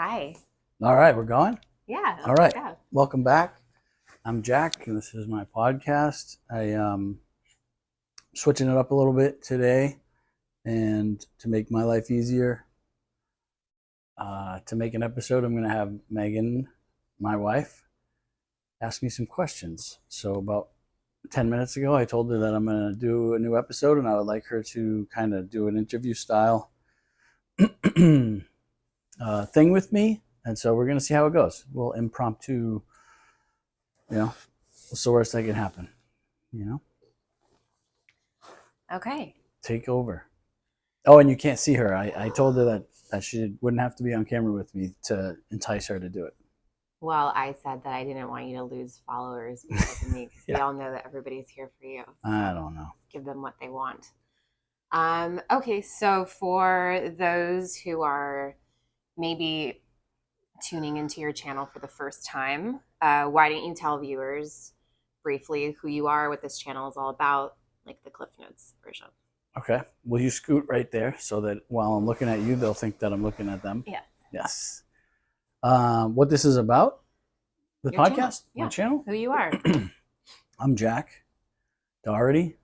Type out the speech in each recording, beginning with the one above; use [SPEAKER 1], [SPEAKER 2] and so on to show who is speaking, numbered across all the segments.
[SPEAKER 1] Hi.
[SPEAKER 2] All right, we're going.
[SPEAKER 1] Yeah,
[SPEAKER 2] All
[SPEAKER 1] let's
[SPEAKER 2] right,
[SPEAKER 1] go.
[SPEAKER 2] welcome back. I'm Jack, and this is my podcast. Switching it up a little bit today, and to make my life easier, to make an episode, I'm going to have Megan, my wife, ask me some questions. So about 10 minutes ago, I told her that I'm going to do a new episode, and I would like her to kind of do an interview style thing with me. And so we're going to see how it goes. We'll impromptu, what's the worst that can happen? You know,
[SPEAKER 1] Okay.
[SPEAKER 2] take over. Oh, and you can't see her. I told her that she wouldn't have to be on camera with me to entice her to do it.
[SPEAKER 1] Well, I said that I didn't want you to lose followers because of me, because we
[SPEAKER 2] Yeah.
[SPEAKER 1] all know that everybody's here for you.
[SPEAKER 2] I don't know.
[SPEAKER 1] Give them what they want. Okay, so for those who are maybe tuning into your channel for the first time, why don't you tell viewers briefly who you are, what this channel is all about, like the Cliff Notes version?
[SPEAKER 2] Okay. Will you scoot right there so that while I'm looking at you, they'll think that I'm looking at them?
[SPEAKER 1] Yes.
[SPEAKER 2] Yes. What this is about? The
[SPEAKER 1] Your channel.
[SPEAKER 2] podcast?
[SPEAKER 1] Yeah.
[SPEAKER 2] My channel?
[SPEAKER 1] Who you are.
[SPEAKER 2] I'm Jack Doherty,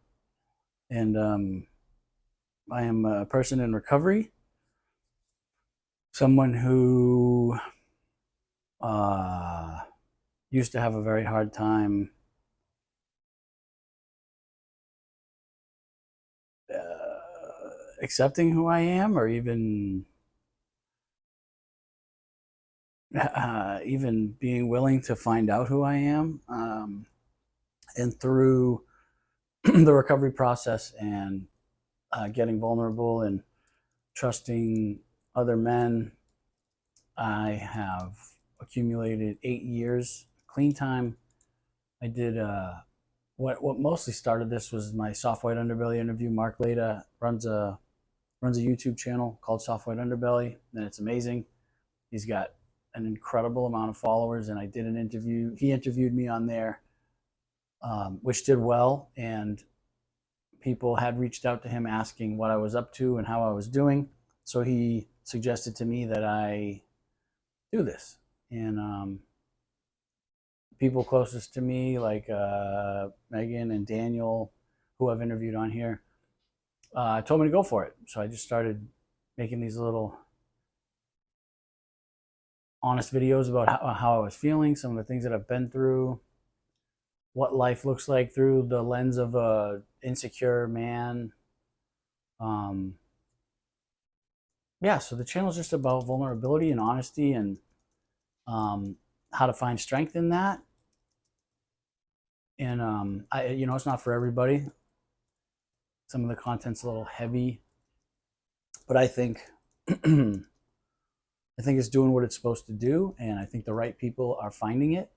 [SPEAKER 2] and I am a person in recovery, someone who used to have a very hard time accepting who I am, or even being willing to find out who I am. And through the recovery process and getting vulnerable and trusting other men, I have accumulated 8 years clean time. I did what mostly started this was my Soft White Underbelly interview. Mark Leda runs a YouTube channel called Soft White Underbelly, and it's amazing. He's got an incredible amount of followers, and I did an interview. He interviewed me on there, which did well, and people had reached out to him asking what I was up to and how I was doing. So he suggested to me that I do this, and people closest to me, like Megan and Daniel, who I've interviewed on here, told me to go for it. So I just started making these little honest videos about how I was feeling, some of the things that I've been through, what life looks like through the lens of a insecure man. Um, yeah, so the channel is just about vulnerability and honesty, and how to find strength in that. And it's not for everybody. Some of the content's a little heavy, but I think it's doing what it's supposed to do, and I think the right people are finding it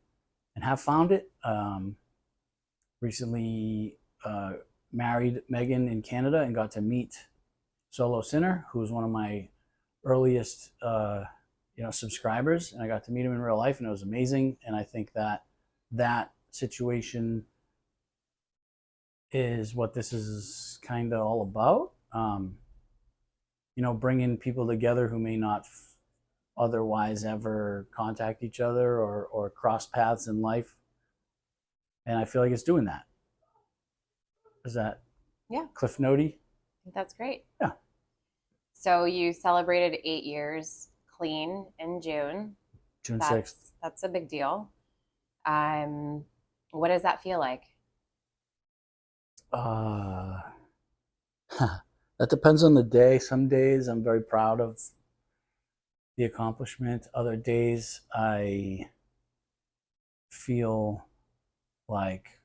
[SPEAKER 2] and have found it. Recently married Megan in Canada and got to meet Solo Sinner, who's one of my earliest subscribers, and I got to meet him in real life, and it was amazing. And I think that situation is what this is kind of all about. Bringing people together who may not otherwise ever contact each other or cross paths in life. And I feel like it's doing that. Is that Cliff Notey?
[SPEAKER 1] I think that's great.
[SPEAKER 2] Yeah.
[SPEAKER 1] So you celebrated 8 years clean in June.
[SPEAKER 2] June 6th.
[SPEAKER 1] That's a big deal. What does that feel like?
[SPEAKER 2] That depends on the day. Some days I'm very proud of the accomplishment. Other days I feel like,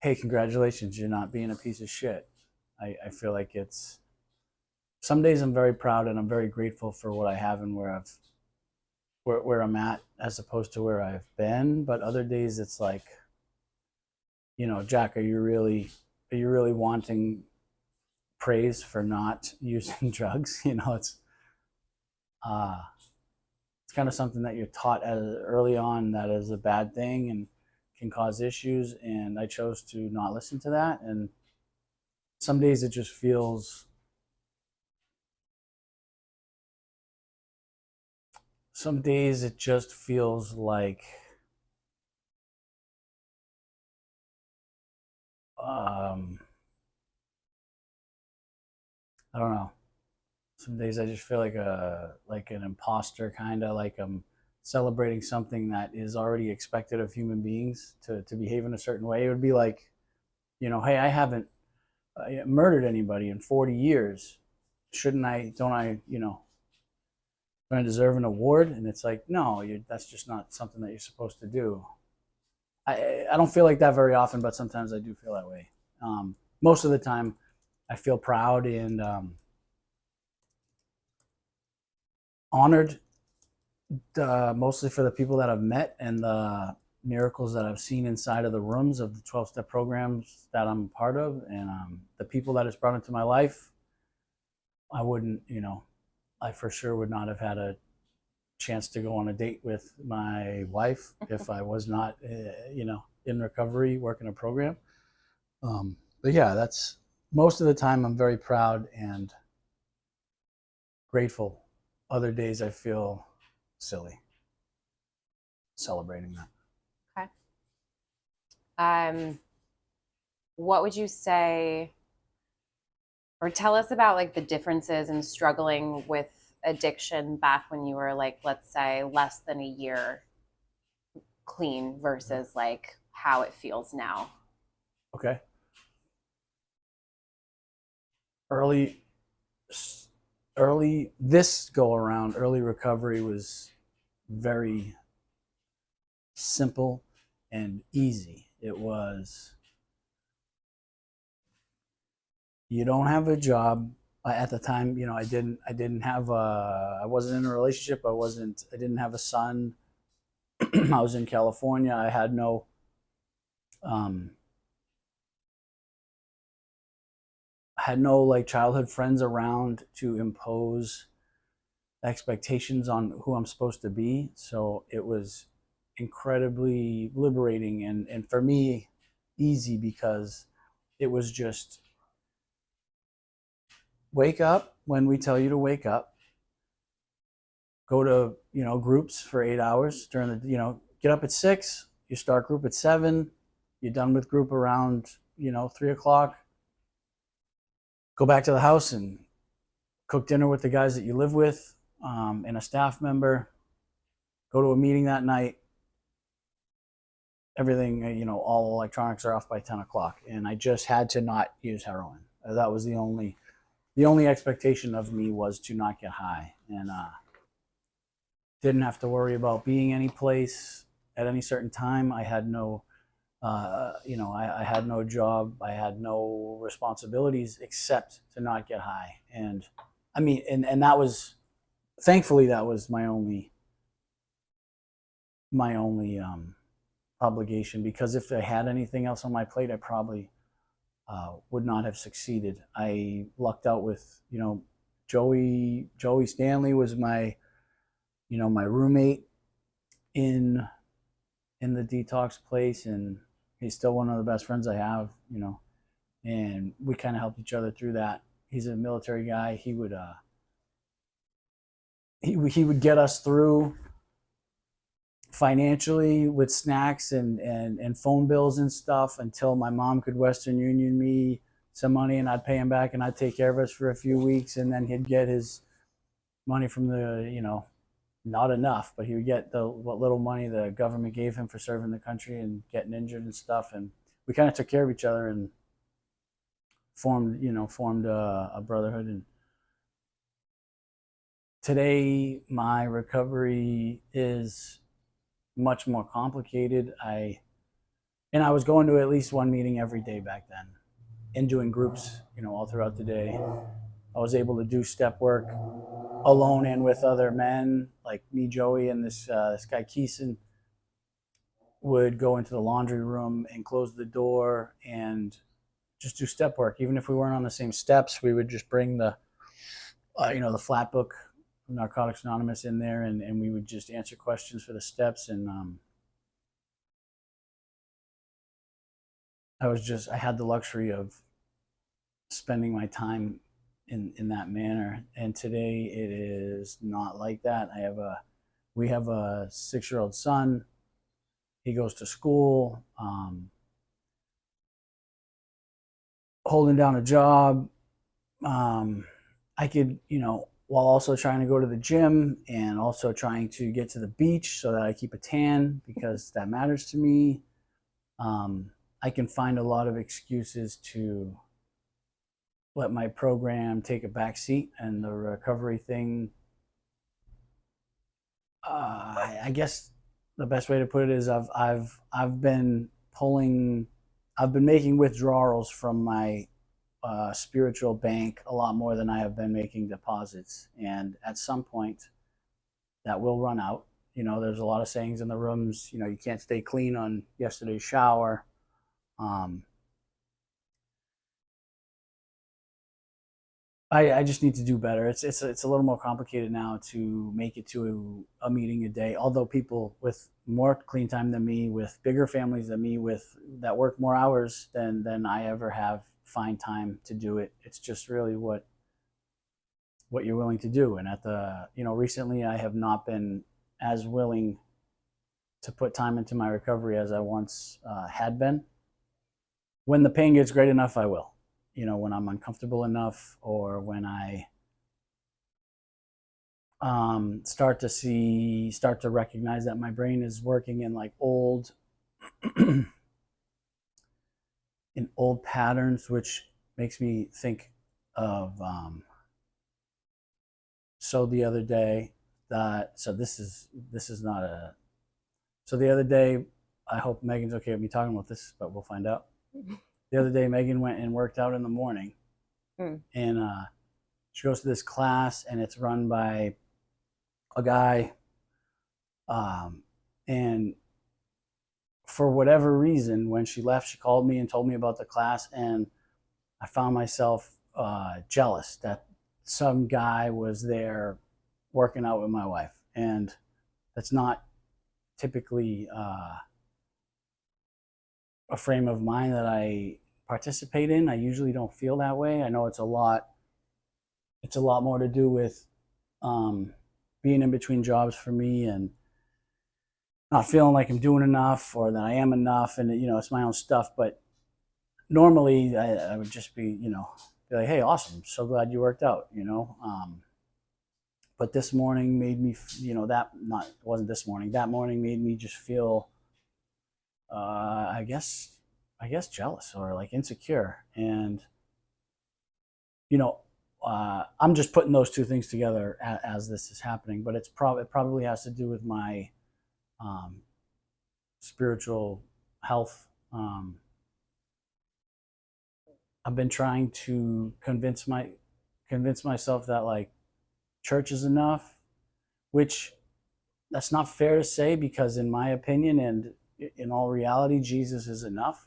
[SPEAKER 2] hey, congratulations, you're not being a piece of shit. I feel like it's, some days I'm very proud and I'm very grateful for what I have and where I'm at as opposed to where I've been. But other days it's like, Jack, are you really wanting praise for not using drugs? It's kind of something that you're taught early on that is a bad thing and can cause issues. And I chose to not listen to that. And some days it just feels some days it just feels like I don't know. Some days I just feel like an imposter, kind of like I'm celebrating something that is already expected of human beings to behave in a certain way. It would be like, hey, I haven't murdered anybody in 40 years. Shouldn't I? Don't I? Don't I deserve an award? And it's like, no, that's just not something that you're supposed to do. I don't feel like that very often, but sometimes I do feel that way. Most of the time, I feel proud and honored, mostly for the people that I've met and the miracles that I've seen inside of the rooms of the 12-step programs that I'm a part of, and the people that it's brought into my life. I wouldn't, I for sure would not have had a chance to go on a date with my wife if I was not, in recovery, working a program. But yeah, that's most of the time I'm very proud and grateful. Other days I feel silly celebrating that.
[SPEAKER 1] Okay. What would you say, or tell us about like the differences in struggling with addiction back when you were like, let's say, less than a year clean versus like how it feels now?
[SPEAKER 2] Okay. Early this go around, early recovery was very simple and easy. It was, you don't have a job. At the time, I wasn't in a relationship. I didn't have a son. I was in California. Um, I had no like childhood friends around to impose expectations on who I'm supposed to be. So it was incredibly liberating and for me easy, because it was just wake up when we tell you to wake up, go to groups for 8 hours during the get up at 6, you start group at 7, you're done with group around 3 o'clock, go back to the house and cook dinner with the guys that you live with, and a staff member, go to a meeting that night. Everything, all electronics are off by 10 o'clock, and I just had to not use heroin. That was the only expectation of me, was to not get high, and didn't have to worry about being any place at any certain time. I had no, I had no job. I had no responsibilities except to not get high. And I mean, and that was, thankfully, that was my only obligation, because if I had anything else on my plate, I probably would not have succeeded. I lucked out with, Joey Stanley was my roommate in the detox place, and he's still one of the best friends I have, and we kind of helped each other through that. He's a military guy. He would get us through financially with snacks and phone bills and stuff until my mom could Western Union me some money, and I'd pay him back, and I'd take care of us for a few weeks, and then he'd get his money from the, not enough, but he would get what little money the government gave him for serving the country and getting injured and stuff. And we kind of took care of each other and formed a brotherhood. And today my recovery is much more complicated. I was going to at least one meeting every day back then, and doing groups, all throughout the day. I was able to do step work alone and with other men, like me, Joey, and this guy Keeson would go into the laundry room and close the door and just do step work. Even if we weren't on the same steps, we would just bring the the flat book of Narcotics Anonymous in there, and we would just answer questions for the steps. And I had the luxury of spending my time in that manner. And today it is not like that. I have a We have a 6-year-old son. He goes to school, holding down a job. I could, while also trying to go to the gym and also trying to get to the beach so that I keep a tan because that matters to me. I can find a lot of excuses to let my program take a back seat, and the recovery thing, I guess the best way to put it is I've been making withdrawals from my spiritual bank a lot more than I have been making deposits, and at some point that will run out. There's a lot of sayings in the rooms. You can't stay clean on yesterday's shower. I just need to do better. It's a little more complicated now to make it to a meeting a day. Although people with more clean time than me, with bigger families than me, with that work more hours than I ever have, find time to do it. It's just really what you're willing to do. And recently I have not been as willing to put time into my recovery as I once had been. When the pain gets great enough, I will. When I'm uncomfortable enough, or when I start to recognize that my brain is working in like old in old patterns, which makes me think of so the other day this is not a so the other day, I hope Megan's okay with me talking about this, but we'll find out. The other day, Megan went and worked out in the morning, and she goes to this class, and it's run by a guy, and for whatever reason, when she left, she called me and told me about the class, and I found myself jealous that some guy was there working out with my wife, and that's not typically a frame of mind that I participate in. I usually don't feel that way. I know it's a lot more to do with being in between jobs for me and not feeling like I'm doing enough or that I am enough, and it's my own stuff. But normally I would just be like, hey, awesome, so glad you worked out. But this morning made me, that morning made me just feel I guess jealous or like insecure, and I'm just putting those two things together as this is happening. But it probably has to do with my spiritual health. I've been trying to convince myself that like church is enough, which that's not fair to say, because in my opinion and in all reality, Jesus is enough.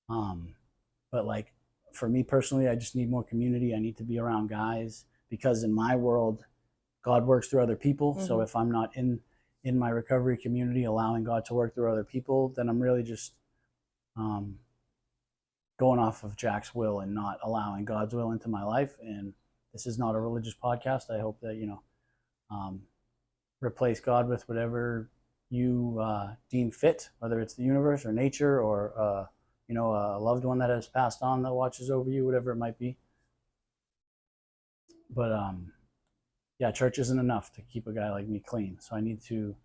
[SPEAKER 2] But like for me personally, I just need more community. I need to be around guys, because in my world, God works through other people. Mm-hmm. So if I'm not in my recovery community, allowing God to work through other people, then I'm really just going off of Jack's will and not allowing God's will into my life. And this is not a religious podcast. I hope that replace God with whatever you deem fit, whether it's the universe or nature or a loved one that has passed on that watches over you, whatever it might be. But yeah, church isn't enough to keep a guy like me clean. So I need to.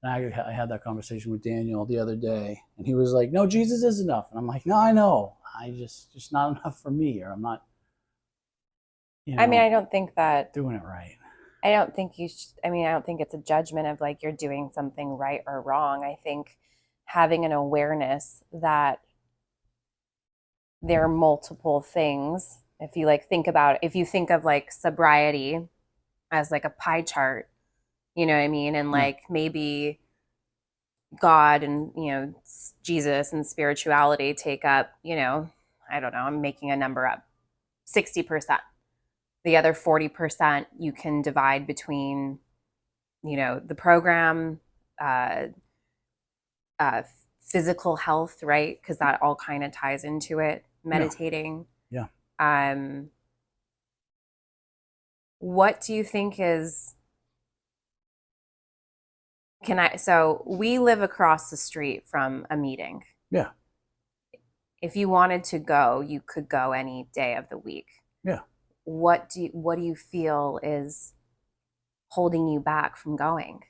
[SPEAKER 2] And I had that conversation with Daniel the other day, and he was like, "No, Jesus is enough." And I'm like, "No, I know. I just not enough for me, or I'm not."
[SPEAKER 1] I mean, I don't think that
[SPEAKER 2] doing it right.
[SPEAKER 1] I don't think I don't think it's a judgment of like you're doing something right or wrong. I think having an awareness that there are multiple things. If you think of like sobriety as like a pie chart, you know what I mean? And like maybe God and, Jesus and spirituality take up, I don't know, I'm making a number up, 60%. The other 40% you can divide between, the program, physical health, right? Because that all kind of ties into it. Meditating.
[SPEAKER 2] Yeah.
[SPEAKER 1] What do you think is So we live across the street from a meeting.
[SPEAKER 2] Yeah.
[SPEAKER 1] If you wanted to go, you could go any day of the week.
[SPEAKER 2] Yeah.
[SPEAKER 1] What do you feel is holding you back from going?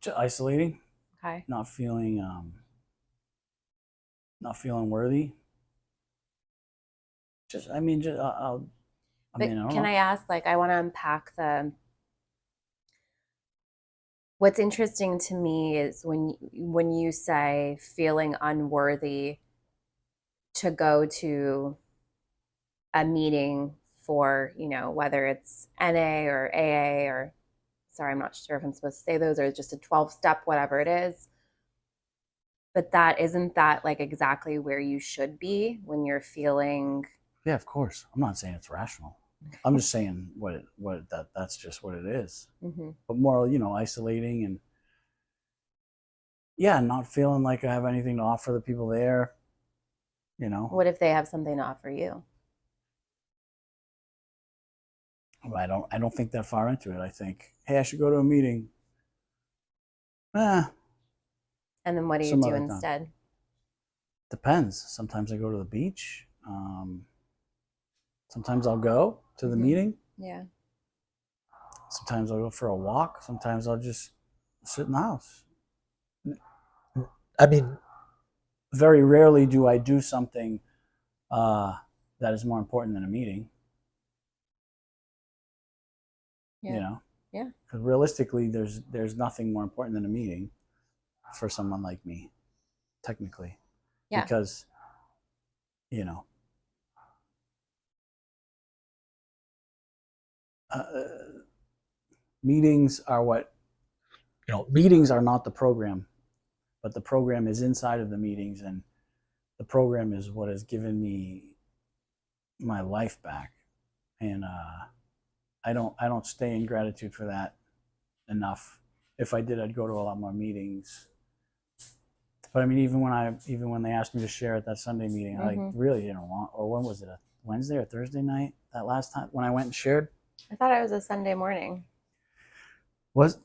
[SPEAKER 2] Just isolating,
[SPEAKER 1] Okay.
[SPEAKER 2] not feeling worthy. Just, I mean, just I
[SPEAKER 1] But
[SPEAKER 2] mean, I don't
[SPEAKER 1] can
[SPEAKER 2] know.
[SPEAKER 1] I ask, like, I want to unpack what's interesting to me is when you say feeling unworthy to go to a meeting for, whether it's NA or AA or, sorry, I'm not sure if I'm supposed to say those, or just a 12-step, whatever it is. But isn't that like exactly where you should be when you're feeling?
[SPEAKER 2] Yeah, of course. I'm not saying it's rational. I'm just saying that's just what it is.
[SPEAKER 1] Mm-hmm.
[SPEAKER 2] But more, isolating and yeah, not feeling like I have anything to offer the people there.
[SPEAKER 1] What if they have something to offer you?
[SPEAKER 2] I don't think that far into it. I think, hey, I should go to a meeting. Eh,
[SPEAKER 1] And then what do you
[SPEAKER 2] some
[SPEAKER 1] do
[SPEAKER 2] other time.
[SPEAKER 1] instead?
[SPEAKER 2] Depends. Sometimes I go to the beach. Sometimes I'll go to the meeting.
[SPEAKER 1] Yeah.
[SPEAKER 2] Sometimes I'll go for a walk. Sometimes I'll just sit in the house.
[SPEAKER 3] I mean,
[SPEAKER 2] Very rarely do I do something that is more important than a meeting.
[SPEAKER 1] Yeah. Yeah.
[SPEAKER 2] Because realistically, there's nothing more important than a meeting for someone like me, technically.
[SPEAKER 1] Yeah.
[SPEAKER 2] Because, meetings are meetings are not the program, but the program is inside of the meetings, and the program is what has given me my life back. And I don't stay in gratitude for that enough. If I did, I'd go to a lot more meetings. But I mean, even when they asked me to share at that Sunday meeting, I really didn't want. Or when was it? A Wednesday or Thursday night? That last time when I went and shared.
[SPEAKER 1] I thought it was a Sunday morning.
[SPEAKER 2] Was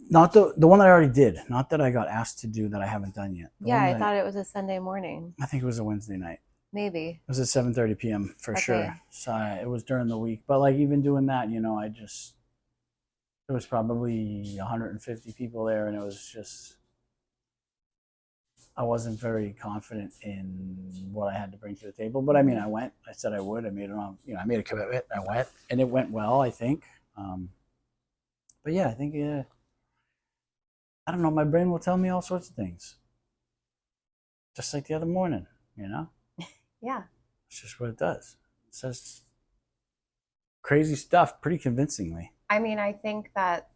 [SPEAKER 2] not the one that I already did. Not that I got asked to do that I haven't done yet.
[SPEAKER 1] Yeah, I thought it was a Sunday morning.
[SPEAKER 2] I think it was a Wednesday night.
[SPEAKER 1] Maybe.
[SPEAKER 2] It was at 7:30 p.m. for sure. So it was during the week. But like even doing that, there was probably 150 people there, and it was just I wasn't very confident in what I had to bring to the table. But I mean, I went. I said I would. I made I made a commitment. I went, and it went well, I think. But yeah, I think I don't know. My brain will tell me all sorts of things, just like the other morning.
[SPEAKER 1] Yeah.
[SPEAKER 2] It's just what it does. It says crazy stuff pretty convincingly.
[SPEAKER 1] I mean, I think that,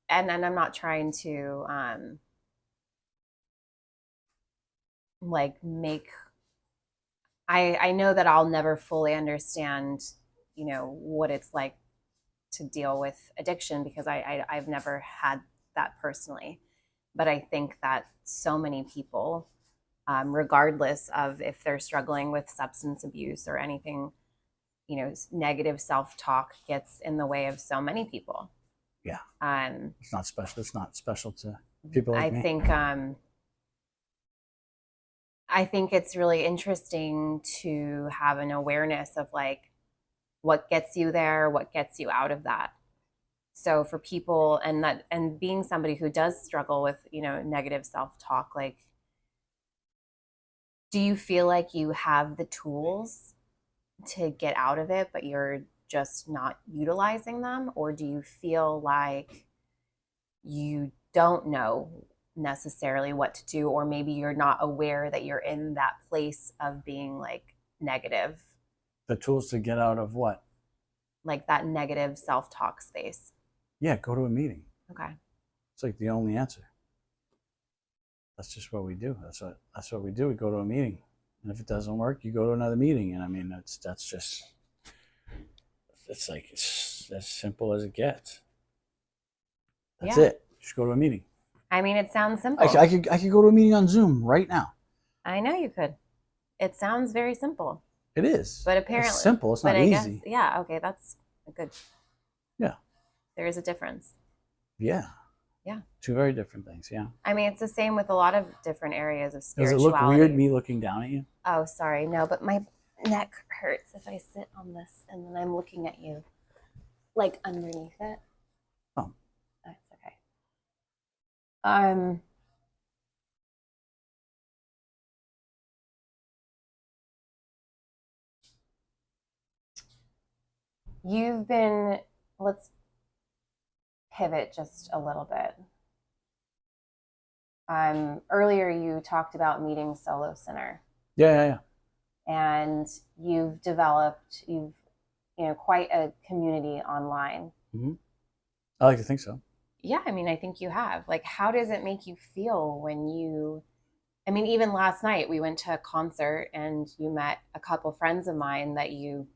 [SPEAKER 1] and I'm not trying to like make. I know that I'll never fully understand, what it's like to deal with addiction because I've never had that personally. But I think that so many people, regardless of if they're struggling with substance abuse or anything, negative self-talk gets in the way of so many people.
[SPEAKER 2] Yeah. It's not special. It's not special to people like me.
[SPEAKER 1] I think it's really interesting to have an awareness of like what gets you there, what gets you out of that. So for people and being somebody who does struggle with, negative self-talk, like, do you feel like you have the tools to get out of it, but you're just not utilizing them? Or do you feel like you don't know necessarily what to do, or maybe you're not aware that you're in that place of being like negative?
[SPEAKER 2] The tools to get out of what?
[SPEAKER 1] Like that negative self-talk space.
[SPEAKER 2] Yeah, go to a meeting.
[SPEAKER 1] Okay.
[SPEAKER 2] It's like the only answer. That's just what we do. That's what we do. We go to a meeting, and if it doesn't work, you go to another meeting. And I mean, it's as simple as it gets. That's it. Just go to a meeting.
[SPEAKER 1] I mean, it sounds simple.
[SPEAKER 2] I could go to a meeting on Zoom right now.
[SPEAKER 1] I know you could. It sounds very simple.
[SPEAKER 2] It is.
[SPEAKER 1] But apparently
[SPEAKER 2] it's simple. It's not easy.
[SPEAKER 1] Guess, yeah. Okay, that's good.
[SPEAKER 2] Yeah.
[SPEAKER 1] There is a difference.
[SPEAKER 2] Yeah.
[SPEAKER 1] Yeah.
[SPEAKER 2] Two very different things. Yeah.
[SPEAKER 1] I mean, it's the same with a lot of different areas of
[SPEAKER 2] Does it
[SPEAKER 1] spirituality.
[SPEAKER 2] look weird me looking down at you?
[SPEAKER 1] Oh, sorry. No, but my neck hurts if I sit on this and then I'm looking at you like underneath it.
[SPEAKER 2] Oh.
[SPEAKER 1] That's okay. You've been, let's pivot just a little bit. Earlier you talked about meeting Solo Sinner.
[SPEAKER 2] Yeah.
[SPEAKER 1] And you've developed, quite a community online.
[SPEAKER 2] Mm-hmm. I like to think so.
[SPEAKER 1] Yeah, I mean, I think you have. Like, how does it make you feel when I mean, even last night we went to a concert and you met a couple friends of mine that you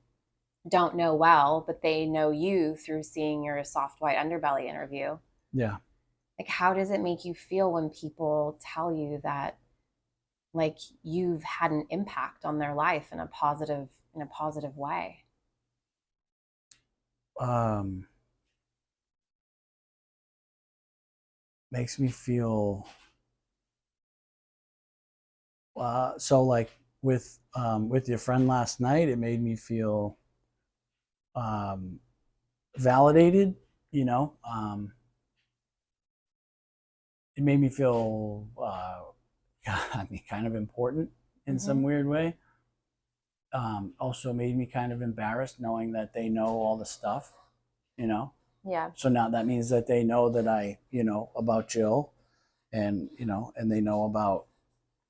[SPEAKER 1] don't know well, but they know you through seeing your Soft White Underbelly interview.
[SPEAKER 2] Yeah.
[SPEAKER 1] Like, how does it make you feel when people tell you that, like, you've had an impact on their life in a positive way?
[SPEAKER 2] Makes me feel so like with your friend last night, it made me feel validated. You know, it made me feel I mean, kind of important in some weird way. Also made me kind of embarrassed knowing that they know all the stuff, you know.
[SPEAKER 1] Yeah.
[SPEAKER 2] So now that means that they know that I, about Jill, and and they know about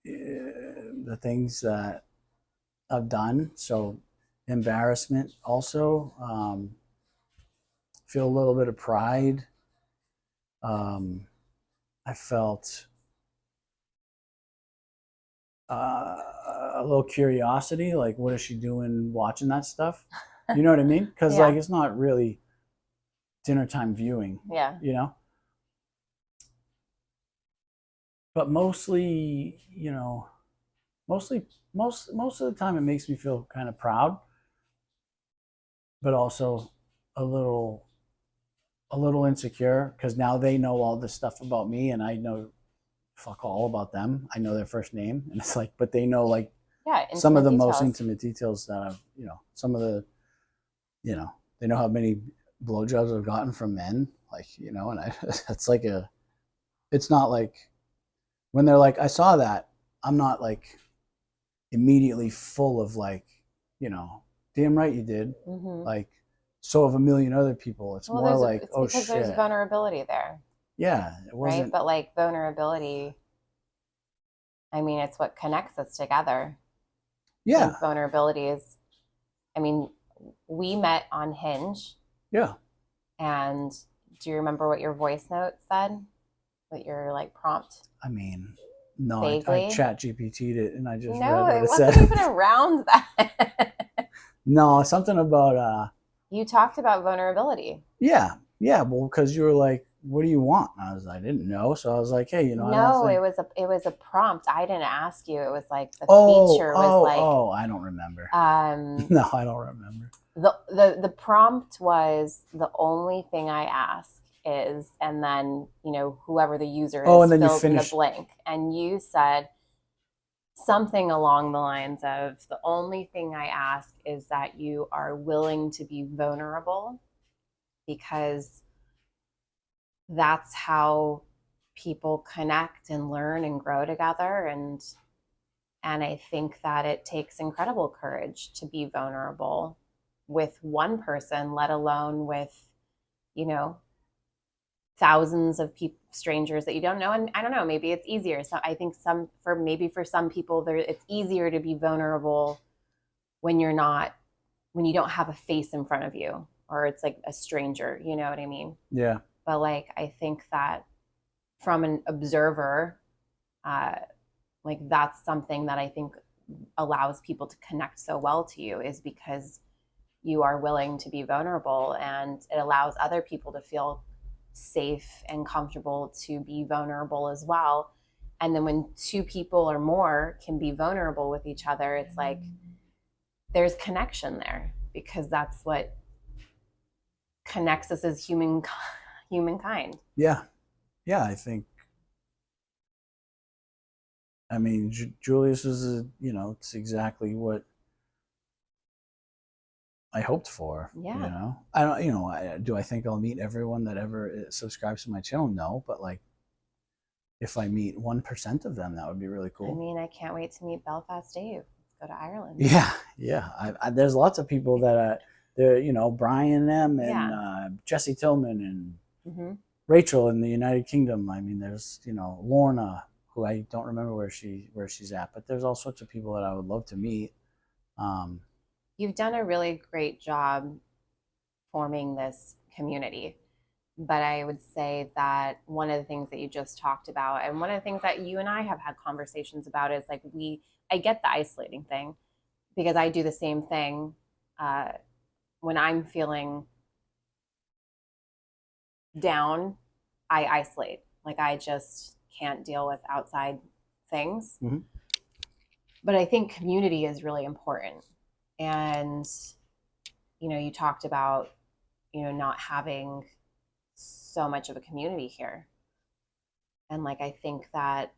[SPEAKER 2] the things that I've done. So embarrassment also. Feel a little bit of pride. I felt a little curiosity, like what is she doing watching that stuff? You know what I mean? Because
[SPEAKER 1] Yeah.
[SPEAKER 2] like it's not really dinner time viewing.
[SPEAKER 1] Yeah.
[SPEAKER 2] You know. But mostly, most of the time, it makes me feel kind of proud, but also a little insecure because now they know all this stuff about me, and I know fuck all about them. I know their first name, and it's like, but they know like some of the most intimate details that I've, some of the, they know how many blowjobs I've gotten from men, like, and it's like it's not like when they're like, I saw that, I'm not like immediately full of like, damn right you did. Mm-hmm. Like, so of a million other people. It's more like,
[SPEAKER 1] it's because there's vulnerability there.
[SPEAKER 2] Yeah, it wasn't.
[SPEAKER 1] Right, but like vulnerability, I mean, it's what connects us together.
[SPEAKER 2] Yeah.
[SPEAKER 1] Vulnerability is, I mean, we met on Hinge.
[SPEAKER 2] Yeah.
[SPEAKER 1] And do you remember what your voice note said? What your like prompt?
[SPEAKER 2] I mean, no, I chat GPT'd it and I just read what it
[SPEAKER 1] wasn't
[SPEAKER 2] said.
[SPEAKER 1] Even around that.
[SPEAKER 2] No, something about
[SPEAKER 1] you talked about vulnerability.
[SPEAKER 2] Yeah. Well, because you were like, what do you want? And I didn't know, so I was like, hey,
[SPEAKER 1] No, it was a prompt. I didn't ask you. It was like the feature was like.
[SPEAKER 2] Oh, I don't remember. No, I don't remember.
[SPEAKER 1] The prompt was the only thing I ask is, and then whoever the user is
[SPEAKER 2] and then
[SPEAKER 1] fills in the blank, and you said something along the lines of, the only thing I ask is that you are willing to be vulnerable, because that's how people connect and learn and grow together. And I think that it takes incredible courage to be vulnerable with one person, let alone with, thousands of strangers that you don't know. And I don't know, maybe it's easier. So I think for some people it's easier to be vulnerable when you don't have a face in front of you, or it's like a stranger, you know what I mean?
[SPEAKER 2] Yeah.
[SPEAKER 1] But like, I think that from an observer, like that's something that I think allows people to connect so well to you, is because you are willing to be vulnerable, and it allows other people to feel safe and comfortable to be vulnerable as well. And then when two people or more can be vulnerable with each other, it's like there's connection there, because that's what connects us as humankind.
[SPEAKER 2] Yeah. yeah, I think, I mean, Julius is it's exactly what I hoped for.
[SPEAKER 1] Yeah.
[SPEAKER 2] I don't, do I think I'll meet everyone that ever subscribes to my channel? No, but like, if I meet 1% of them, that would be really
[SPEAKER 1] I
[SPEAKER 2] cool.
[SPEAKER 1] mean, I can't wait to meet Belfast Dave. Let's go to Ireland.
[SPEAKER 2] Yeah, yeah. There's lots of people that, Brian M. and
[SPEAKER 1] Yeah.
[SPEAKER 2] Jesse Tillman and
[SPEAKER 1] Hmm.
[SPEAKER 2] Rachel in the United Kingdom. I mean, there's Lorna, who I don't remember where she's at, but there's all sorts of people that I would love to meet. Um,
[SPEAKER 1] You've done a really great job forming this community. But I would say that one of the things that you just talked about, and one of the things that you and I have had conversations about, is like I get the isolating thing because I do the same thing uh, when I'm feeling down. I isolate. Like I just can't deal with outside things.
[SPEAKER 2] mm-hmm.
[SPEAKER 1] But I think community is really important. And, you talked about, not having so much of a community here. And like, I think that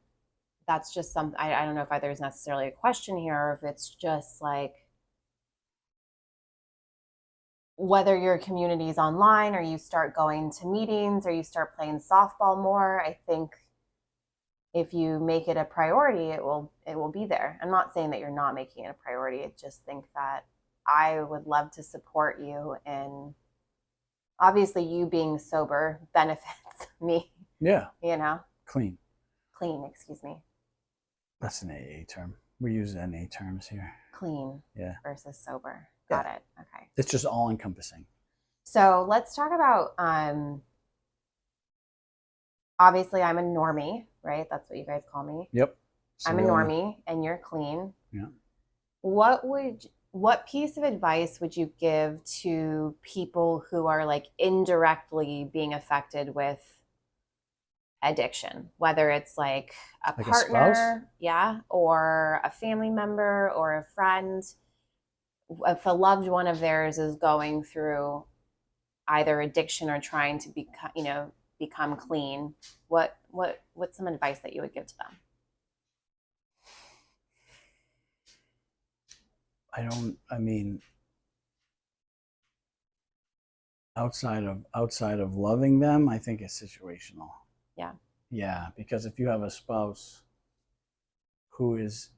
[SPEAKER 1] that's just something, I don't know if there's necessarily a question here or if it's just like whether your community is online or you start going to meetings or you start playing softball more. I think if you make it a priority, it will be there. I'm not saying that you're not making it a priority. I just think that I would love to support you in, obviously, you being sober benefits me.
[SPEAKER 2] Yeah.
[SPEAKER 1] Clean, excuse me.
[SPEAKER 2] That's an AA term. We use NA terms here.
[SPEAKER 1] Clean.
[SPEAKER 2] Yeah.
[SPEAKER 1] Versus sober. Got it. Okay.
[SPEAKER 2] It's just all encompassing.
[SPEAKER 1] So let's talk about, obviously I'm a normie, right? That's what you guys call me.
[SPEAKER 2] Yep.
[SPEAKER 1] I'm a normie and you're clean.
[SPEAKER 2] Yeah.
[SPEAKER 1] What piece of advice would you give to people who are like indirectly being affected with addiction, whether it's like a partner, or a family member or a friend? If a loved one of theirs is going through either addiction or trying to become clean, what's some advice that you would give to them?
[SPEAKER 2] I mean, outside of loving them, I think it's situational.
[SPEAKER 1] Yeah.
[SPEAKER 2] Yeah, because if you have a spouse who is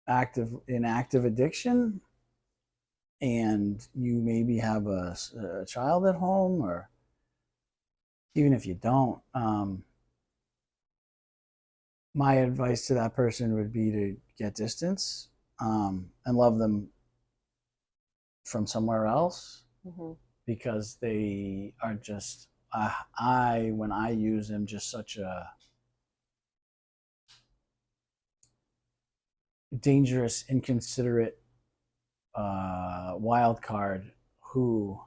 [SPEAKER 2] in active addiction and you maybe have a child at home, or even if you don't, my advice to that person would be to get distance, and love them from somewhere else, mm-hmm. because they are just, when I use them, just such a dangerous, inconsiderate wild card who,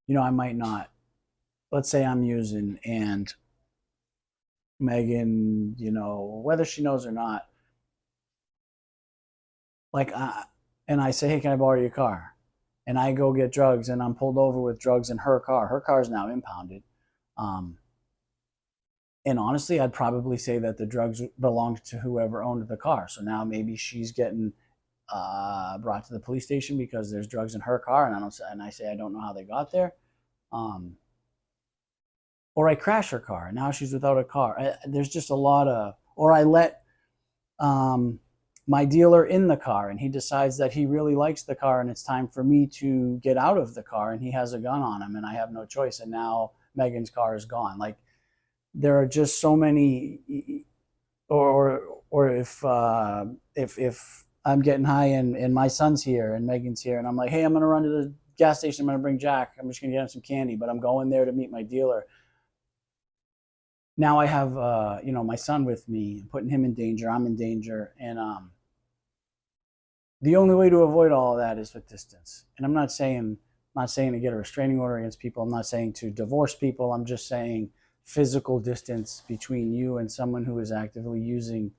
[SPEAKER 2] I might not, let's say I'm using, and Megan, whether she knows or not, like, and I say, hey, can I borrow your car? And I go get drugs and I'm pulled over with drugs in her car. Her car is now impounded. And honestly, I'd probably say that the drugs belonged to whoever owned the car. So now maybe she's getting brought to the police station because there's drugs in her car, and I say I don't know how they got there. Or I crash her car, and now she's without a car. There's just a lot of, or I let my dealer in the car, and he decides that he really likes the car, and it's time for me to get out of the car, and he has a gun on him, and I have no choice, and now Megan's car is gone. Like, there are just so many, or if I'm getting high and my son's here and Megan's here, and I'm like, hey, I'm gonna run to the gas station, I'm gonna bring Jack, I'm just gonna get him some candy, but I'm going there to meet my dealer. Now I have my son with me, putting him in danger, I'm in danger, and the only way to avoid all of that is with distance. And I'm not saying to get a restraining order against people, I'm not saying to divorce people, I'm just saying physical distance between you and someone who is actively using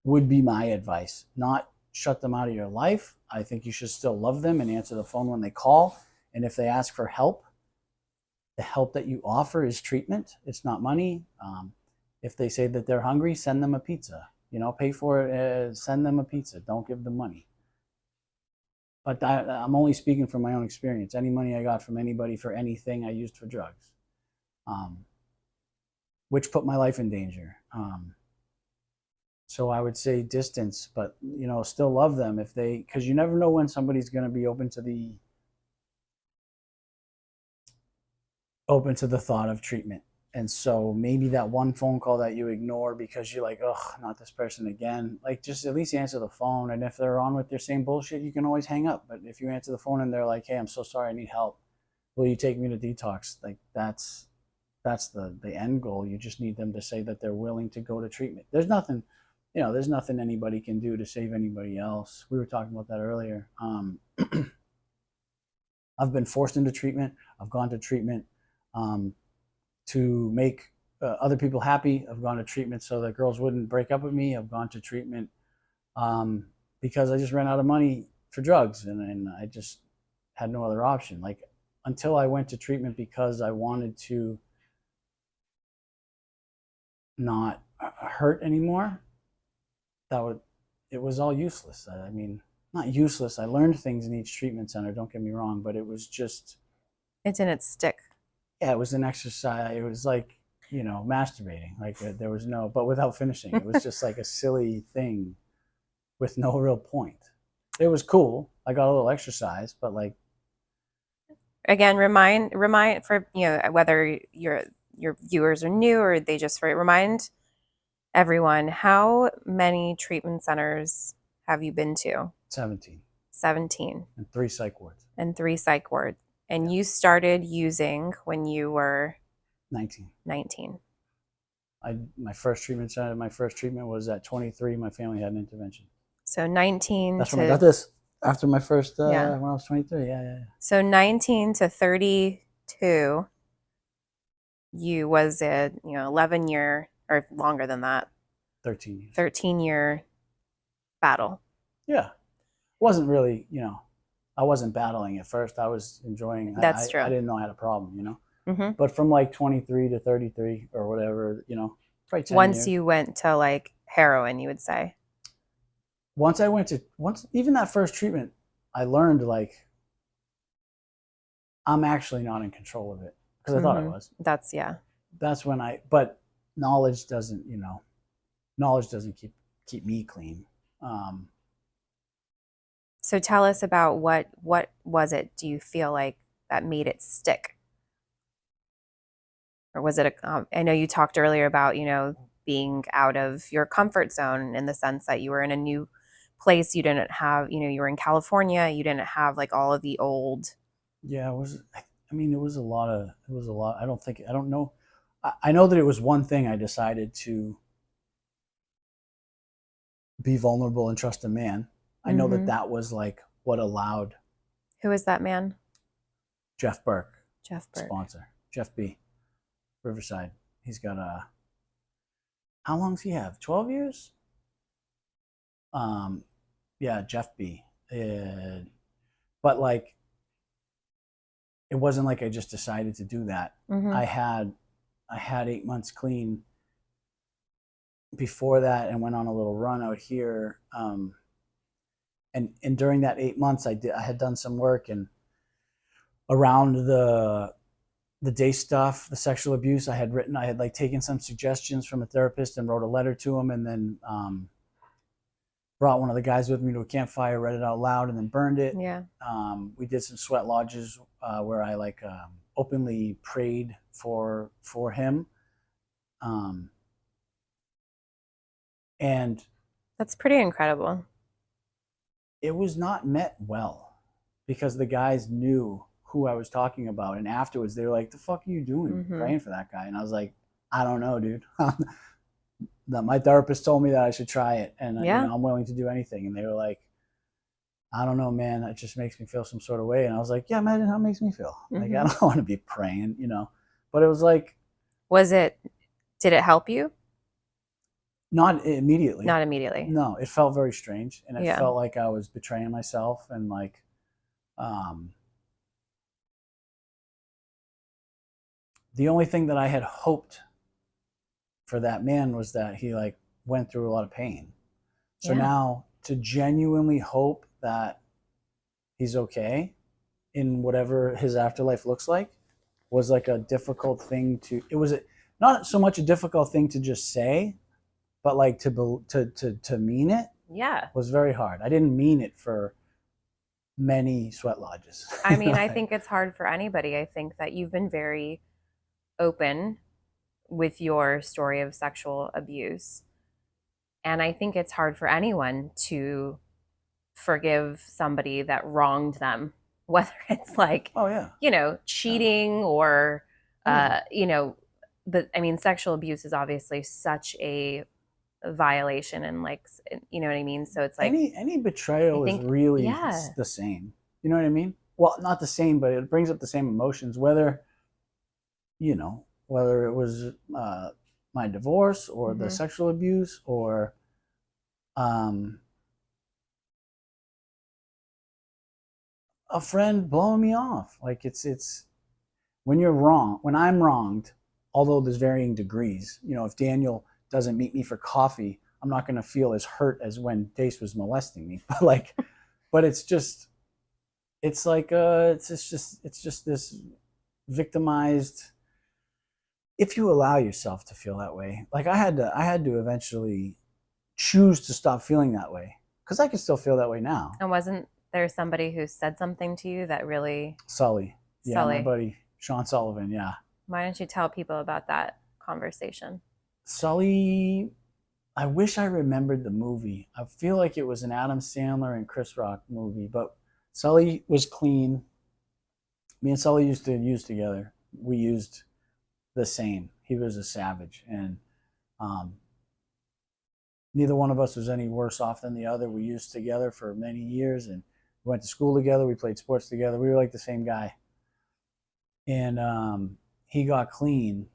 [SPEAKER 2] would be my advice. Not shut them out of your life. I think you should still love them and answer the phone when they call, and if they ask for help, the help that you offer is treatment. It's not money. If they say that they're hungry, send them a pizza. Pay for it. Send them a pizza. Don't give them money. But I'm only speaking from my own experience. Any money I got from anybody for anything, I used for drugs, which put my life in danger. So I would say distance, but still love them because you never know when somebody's going to be open to the thought of treatment. And so maybe that one phone call that you ignore because you're like, oh, not this person again. Like, just at least answer the phone. And if they're on with their same bullshit, you can always hang up. But if you answer the phone and they're like, hey, I'm so sorry, I need help. Will you take me to detox? Like, that's the end goal. You just need them to say that they're willing to go to treatment. There's nothing anybody can do to save anybody else. We were talking about that earlier. I've been forced into treatment. I've gone to treatment to make other people happy. I've gone to treatment so that girls wouldn't break up with me. I've gone to treatment because I just ran out of money for drugs, and I just had no other option. Like, until I went to treatment because I wanted to not hurt anymore, it was all useless. I mean, not useless. I learned things in each treatment center, don't get me wrong, but it was just,
[SPEAKER 1] It didn't stick.
[SPEAKER 2] yeah, it was an exercise. It was like, masturbating. Like, there was no, but without finishing. It was just like a silly thing with no real point. It was cool. I got a little exercise, but like,
[SPEAKER 1] Again, remind for whether your viewers are new or they just remind everyone, how many treatment centers have you been to?
[SPEAKER 2] 17.
[SPEAKER 1] 17.
[SPEAKER 2] And 3 psych wards.
[SPEAKER 1] And 3 psych wards. And you started using when you were
[SPEAKER 2] 19.
[SPEAKER 1] 19.
[SPEAKER 2] My first treatment was at 23. My family had an intervention.
[SPEAKER 1] So 19.
[SPEAKER 2] That's when I got this. After my first, when I was 23. Yeah.
[SPEAKER 1] So 19 to 32, you was a 11-year or longer than that.
[SPEAKER 2] 13 years.
[SPEAKER 1] 13-year battle.
[SPEAKER 2] Yeah. It wasn't really, I wasn't battling at first. I was enjoying.
[SPEAKER 1] That's true.
[SPEAKER 2] I didn't know I had a problem,
[SPEAKER 1] Mm-hmm.
[SPEAKER 2] But from like 23 to 33 or whatever, probably 10
[SPEAKER 1] Once
[SPEAKER 2] years.
[SPEAKER 1] you went to like heroin, you would say.
[SPEAKER 2] Once even that first treatment, I learned like I'm actually not in control of it because I thought I was. That's when but knowledge doesn't keep me clean.
[SPEAKER 1] So tell us about what was it, do you feel like, that made it stick? Or was it I know you talked earlier about, being out of your comfort zone in the sense that you were in a new place. You didn't have, you were in California. You didn't have like all of the old.
[SPEAKER 2] Yeah, it was a lot. I don't know. I know that it was one thing I decided to be vulnerable and trust a man. I know that was like what allowed.
[SPEAKER 1] Who is that man?
[SPEAKER 2] Jeff Burke.
[SPEAKER 1] Jeff Burke.
[SPEAKER 2] Sponsor. Jeff B. Riverside. He's got how long does he have? 12 years? Yeah, Jeff B. But like, it wasn't like I just decided to do that. I had 8 months clean before that and went on a little run out here. And during that 8 months, I had done some work and around the day stuff, the sexual abuse. I had like taken some suggestions from a therapist and wrote a letter to him, and then brought one of the guys with me to a campfire, read it out loud, and then burned it.
[SPEAKER 1] Yeah.
[SPEAKER 2] We did some sweat lodges where I like openly prayed for him. And
[SPEAKER 1] that's pretty incredible.
[SPEAKER 2] It was not met well because the guys knew who I was talking about. And afterwards they were like, the fuck are you doing praying for that guy? And I was like, I don't know, dude. That my therapist told me that I should try it. And I'm willing to do anything. And they were like, I don't know, man. It just makes me feel some sort of way. And I was like, yeah, imagine how it makes me feel. Like, I don't want to be praying, But it was like.
[SPEAKER 1] Did it help you?
[SPEAKER 2] Not immediately.
[SPEAKER 1] Not immediately.
[SPEAKER 2] No, it felt very strange. And it felt like I was betraying myself and like, the only thing that I had hoped for that man was that he like went through a lot of pain. So
[SPEAKER 1] Yeah.
[SPEAKER 2] now to genuinely hope that he's okay in whatever his afterlife looks like was like a difficult thing to, it was not so much a difficult thing to just say, but like to mean it
[SPEAKER 1] Yeah.
[SPEAKER 2] was very hard. I didn't mean it for many sweat lodges.
[SPEAKER 1] I mean, I think it's hard for anybody. I think that you've been very open with your story of sexual abuse. And I think it's hard for anyone to forgive somebody that wronged them, whether it's like,
[SPEAKER 2] Oh yeah.
[SPEAKER 1] cheating or,
[SPEAKER 2] Yeah.
[SPEAKER 1] but I mean, sexual abuse is obviously such a violation and like, you know what I mean? So it's like,
[SPEAKER 2] Any betrayal
[SPEAKER 1] I
[SPEAKER 2] is
[SPEAKER 1] think,
[SPEAKER 2] really
[SPEAKER 1] yeah,
[SPEAKER 2] the same. You know what I mean? Well, not the same, but it brings up the same emotions. Whether it was my divorce or the
[SPEAKER 1] hmm
[SPEAKER 2] sexual abuse or um, a friend blowing me off. Like it's when you're wrong, when I'm wronged, although there's varying degrees. If Daniel doesn't meet me for coffee, I'm not going to feel as hurt as when Dace was molesting me. But it's just, it's like, it's just this victimized. If you allow yourself to feel that way, like I had to eventually choose to stop feeling that way because I can still feel that way now.
[SPEAKER 1] And wasn't there somebody who said something to you that really,
[SPEAKER 2] Sully, yeah, my
[SPEAKER 1] Sully,
[SPEAKER 2] buddy Sean Sullivan, yeah.
[SPEAKER 1] why don't you tell people about that conversation?
[SPEAKER 2] Sully, I wish I remembered the movie. I feel like it was an Adam Sandler and Chris Rock movie, but Sully was clean. Me and Sully used to use together. We used the same. He was a savage, and um, neither one of us was any worse off than the other. We used together for many years, and we went to school together. We played sports together. We were like the same guy. And he got clean,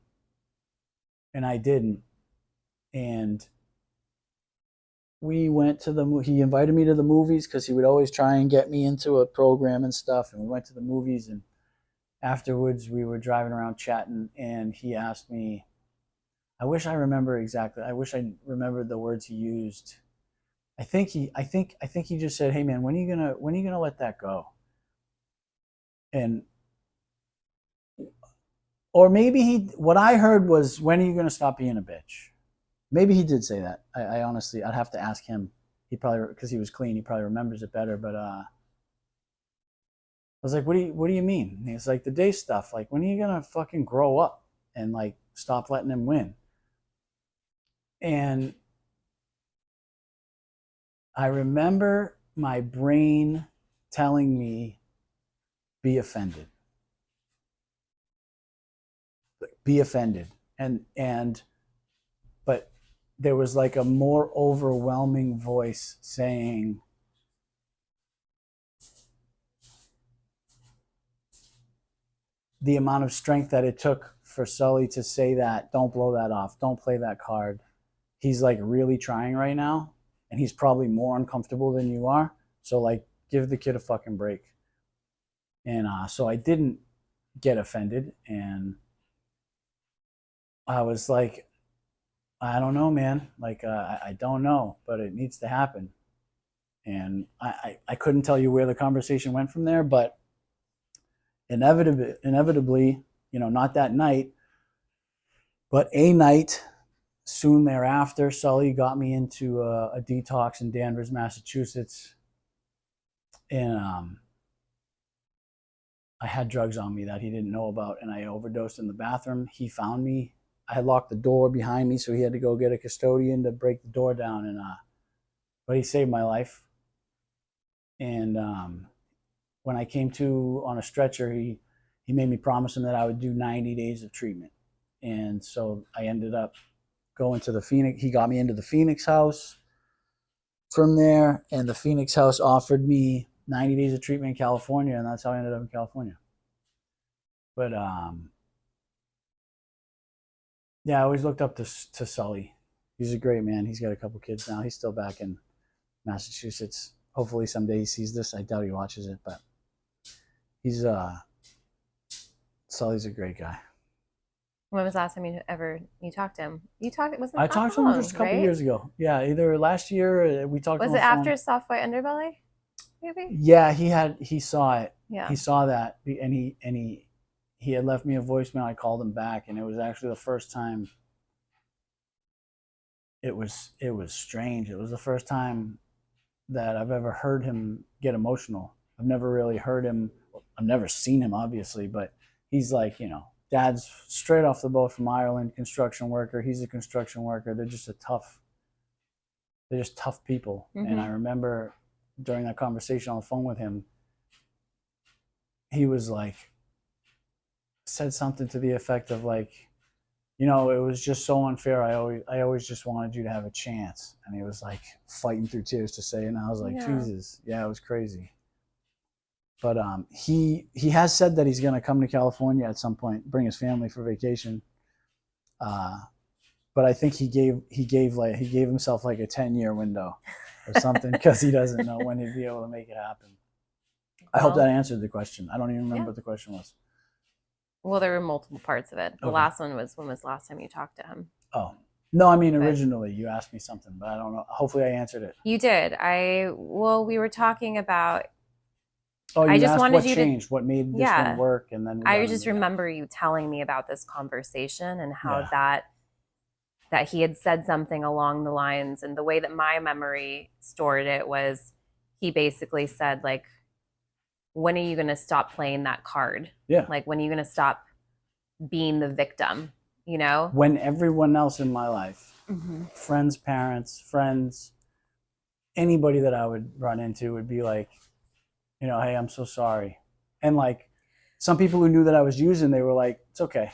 [SPEAKER 2] and I didn't. And we went to he invited me to the movies because he would always try and get me into a program and stuff. And we went to the movies, and afterwards we were driving around chatting, and he asked me, I wish I remember exactly. I wish I remembered the words he used. I think he just said, "Hey man, when are you gonna let that go?" And or maybe what I heard was, "When are you gonna stop being a bitch?" Maybe he did say that. I honestly, I'd have to ask him. He probably, because he was clean, he probably remembers it better. But I was like, what do you mean? And he's like, the day stuff. Like, when are you gonna fucking grow up and like stop letting him win? And I remember my brain telling me, be offended. Be offended. But there was like a more overwhelming voice saying, the amount of strength that it took for Sully to say that, don't blow that off, don't play that card. He's like really trying right now, and he's probably more uncomfortable than you are. So like, give the kid a fucking break. And so I didn't get offended, and I was like, I don't know, man. Like, I don't know, but it needs to happen. And I couldn't tell you where the conversation went from there, but inevitably, not that night, but a night soon thereafter, Sully got me into a detox in Danvers, Massachusetts. And I had drugs on me that he didn't know about, and I overdosed in the bathroom. He found me. I had locked the door behind me, so he had to go get a custodian to break the door down. And but he saved my life. And when I came to on a stretcher, he made me promise him that I would do 90 days of treatment. And so I ended up going to the Phoenix. He got me into the Phoenix House from there, and the Phoenix House offered me 90 days of treatment in California, and that's how I ended up in California. But yeah, I always looked up to Sully. He's a great man. He's got a couple kids now. He's still back in Massachusetts. Hopefully someday he sees this. I doubt he watches it, but he's Sully's a great guy.
[SPEAKER 1] When was the last time you talked to him? Wasn't
[SPEAKER 2] I
[SPEAKER 1] that
[SPEAKER 2] talked to him
[SPEAKER 1] long,
[SPEAKER 2] just a couple
[SPEAKER 1] right?
[SPEAKER 2] years ago. Yeah, either last year we talked
[SPEAKER 1] Was
[SPEAKER 2] on
[SPEAKER 1] it
[SPEAKER 2] the phone.
[SPEAKER 1] after Soft White Underbelly? Maybe.
[SPEAKER 2] Yeah, he saw it.
[SPEAKER 1] Yeah.
[SPEAKER 2] He saw that, and he had left me a voicemail. I called him back, and it was actually the first time. It was strange. It was the first time that I've ever heard him get emotional. I've never really heard him. I've never seen him, obviously, but he's like, dad's straight off the boat from Ireland, construction worker. He's a construction worker. They're just tough people.
[SPEAKER 1] Mm-hmm.
[SPEAKER 2] And I remember during that conversation on the phone with him, he was like, said something to the effect of like, it was just so unfair. I always just wanted you to have a chance. And he was like fighting through tears to say it. And I was like, Jesus, yeah, it was crazy. But he has said that he's going to come to California at some point, bring his family for vacation. But I think he gave himself like a 10-year window or something because he doesn't know when he'd be able to make it happen. I hope that answered the question. I don't even remember what the question was.
[SPEAKER 1] Well, there were multiple parts of it. The last one was, when was the last time you talked to him?
[SPEAKER 2] Oh, no, I mean, originally you asked me something, but I don't know. Hopefully I answered it.
[SPEAKER 1] You did. We were talking about.
[SPEAKER 2] Oh, I just wanted what changed? What made this one work? And then
[SPEAKER 1] I just remember you telling me about this conversation and how that he had said something along the lines, and the way that my memory stored it was, he basically said, like, when are you going to stop playing that card?
[SPEAKER 2] Yeah.
[SPEAKER 1] Like, when are you going to stop being the victim?
[SPEAKER 2] When everyone else in my life, friends, parents, anybody that I would run into would be like, hey, I'm so sorry. And like some people who knew that I was using, they were like, it's okay.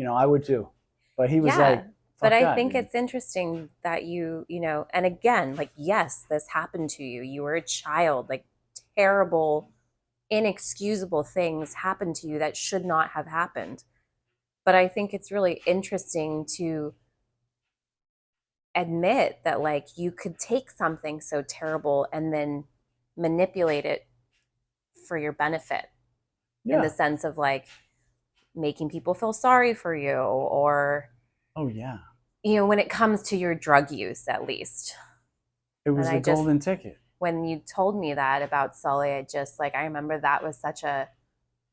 [SPEAKER 2] I would too. But he was like,
[SPEAKER 1] but I think it's interesting that and again, like, yes, this happened to you. You were a child, like terrible, inexcusable things happened to you that should not have happened. But I think it's really interesting to admit that, like, you could take something so terrible and then manipulate it for your benefit in the sense of like making people feel sorry for you, or when it comes to your drug use, at least
[SPEAKER 2] it was the golden ticket.
[SPEAKER 1] When you told me that about Sully, I remember that was such a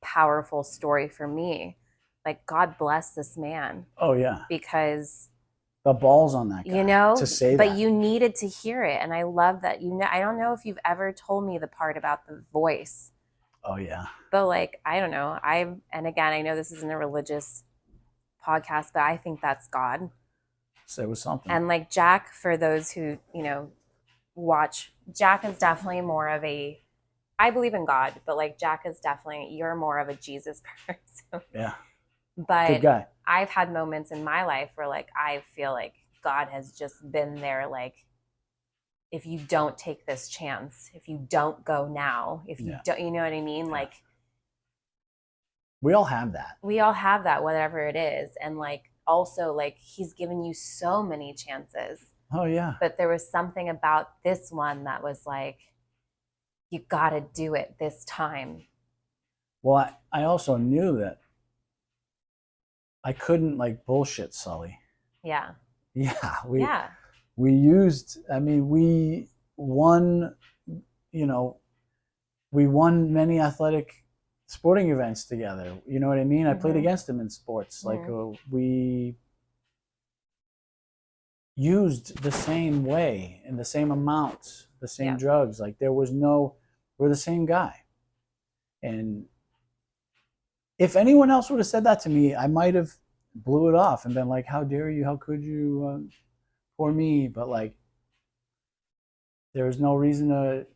[SPEAKER 1] powerful story for me. Like, God bless this man.
[SPEAKER 2] Oh yeah,
[SPEAKER 1] because
[SPEAKER 2] the balls on that guy, to say
[SPEAKER 1] that. But you needed to hear it, and I love that. I don't know if you've ever told me the part about the voice.
[SPEAKER 2] Oh yeah.
[SPEAKER 1] But like, I don't know. And again, I know this isn't a religious podcast, but I think that's God.
[SPEAKER 2] So it was something.
[SPEAKER 1] And like Jack, for those who, watch, Jack is definitely more of I believe in God, but like Jack is definitely, you're more of a Jesus person.
[SPEAKER 2] Yeah.
[SPEAKER 1] But
[SPEAKER 2] good guy.
[SPEAKER 1] I've had moments in my life where like, I feel like God has just been there, like, if you don't take this chance, if you don't go now, if you don't, you know what I mean? Like,
[SPEAKER 2] we all have that.
[SPEAKER 1] Whatever it is. And like, also, like, he's given you so many chances.
[SPEAKER 2] Oh yeah.
[SPEAKER 1] But there was something about this one that was like, you got to do it this time.
[SPEAKER 2] Well, I also knew that I couldn't like bullshit Sully.
[SPEAKER 1] Yeah.
[SPEAKER 2] Yeah. We won, we won many athletic sporting events together. You know what I mean? I played against him in sports. Like we used the same way and the same amounts, the same drugs. Like we're the same guy. And if anyone else would have said that to me, I might have blew it off and been like, how dare you? How could you? Poor me. But like, there was no reason to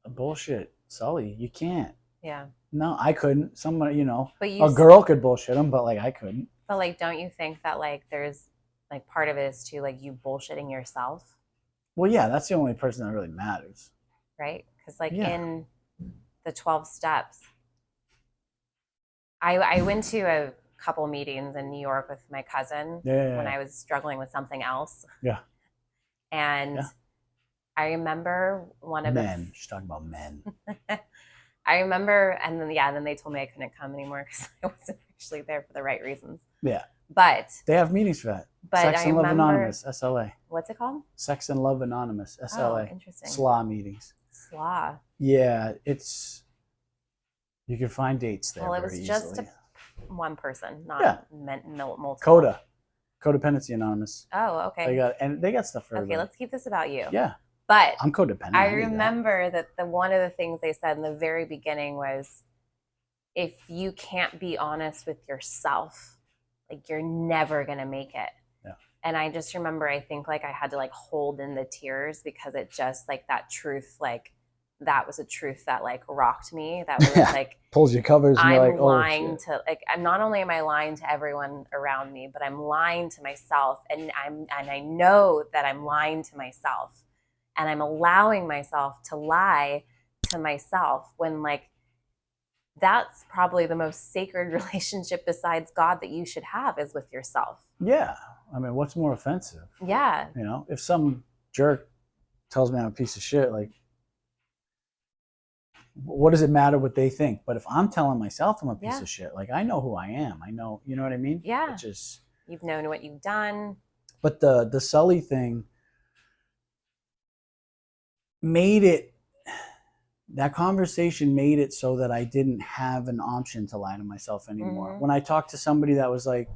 [SPEAKER 2] bullshit Sully. You can't.
[SPEAKER 1] Yeah.
[SPEAKER 2] No, I couldn't. Somebody,
[SPEAKER 1] but
[SPEAKER 2] a girl could bullshit him, but like I couldn't.
[SPEAKER 1] But like, don't you think that like there's like part of it is too like you bullshitting yourself?
[SPEAKER 2] Well, yeah, that's the only person that really matters.
[SPEAKER 1] Right? Because like in the 12 steps, I went to a couple meetings in New York with my cousin when I was struggling with something else.
[SPEAKER 2] Yeah.
[SPEAKER 1] And I remember one of
[SPEAKER 2] men. She's talking about men.
[SPEAKER 1] I remember, and then they told me I couldn't come anymore because I wasn't actually there for the right reasons.
[SPEAKER 2] Yeah.
[SPEAKER 1] But
[SPEAKER 2] They have meetings for that.
[SPEAKER 1] But
[SPEAKER 2] Sex
[SPEAKER 1] I
[SPEAKER 2] and Love
[SPEAKER 1] remember-
[SPEAKER 2] Anonymous, SLA.
[SPEAKER 1] what's it called?
[SPEAKER 2] Sex and Love Anonymous,
[SPEAKER 1] Oh,
[SPEAKER 2] SLA.
[SPEAKER 1] interesting.
[SPEAKER 2] SLA meetings.
[SPEAKER 1] SLA.
[SPEAKER 2] Yeah, you can find dates there
[SPEAKER 1] Well, it
[SPEAKER 2] very
[SPEAKER 1] was just
[SPEAKER 2] easily.
[SPEAKER 1] one person, not
[SPEAKER 2] Yeah.
[SPEAKER 1] multiple.
[SPEAKER 2] CODA, Codependency Anonymous.
[SPEAKER 1] Oh, okay.
[SPEAKER 2] They got stuff for
[SPEAKER 1] Okay,
[SPEAKER 2] everybody.
[SPEAKER 1] let's keep this about you.
[SPEAKER 2] Yeah,
[SPEAKER 1] But
[SPEAKER 2] I'm codependent.
[SPEAKER 1] I
[SPEAKER 2] knew that.
[SPEAKER 1] remember that one of the things they said in the very beginning was, if you can't be honest with yourself, like, you're never gonna make it.
[SPEAKER 2] Yeah.
[SPEAKER 1] And I just remember, I think, like, I had to, like, hold in the tears, because it just, like, that truth, like, that was a truth that, like, rocked me. That was
[SPEAKER 2] Yeah.
[SPEAKER 1] like,
[SPEAKER 2] Pulls your covers and
[SPEAKER 1] I'm
[SPEAKER 2] you're like, oh,
[SPEAKER 1] lying
[SPEAKER 2] shit.
[SPEAKER 1] to, like, I'm not only am I lying to everyone around me, but I'm lying to myself, and I know that I'm lying to myself, and I'm allowing myself to lie to myself, when, like, that's probably the most sacred relationship besides God that you should have, is with yourself.
[SPEAKER 2] Yeah. I mean, what's more offensive?
[SPEAKER 1] Yeah.
[SPEAKER 2] You know, if some jerk tells me I'm a piece of shit, like, what does it matter what they think? But if I'm telling myself I'm a piece
[SPEAKER 1] Yeah.
[SPEAKER 2] of shit, like, I know who I am. I know, you know what I mean?
[SPEAKER 1] Yeah.
[SPEAKER 2] It's just,
[SPEAKER 1] You've known what you've done.
[SPEAKER 2] but the Sully thing made it, that conversation made it so that I didn't have an option to lie to myself anymore.
[SPEAKER 1] Mhm.
[SPEAKER 2] When I talked to somebody that was like,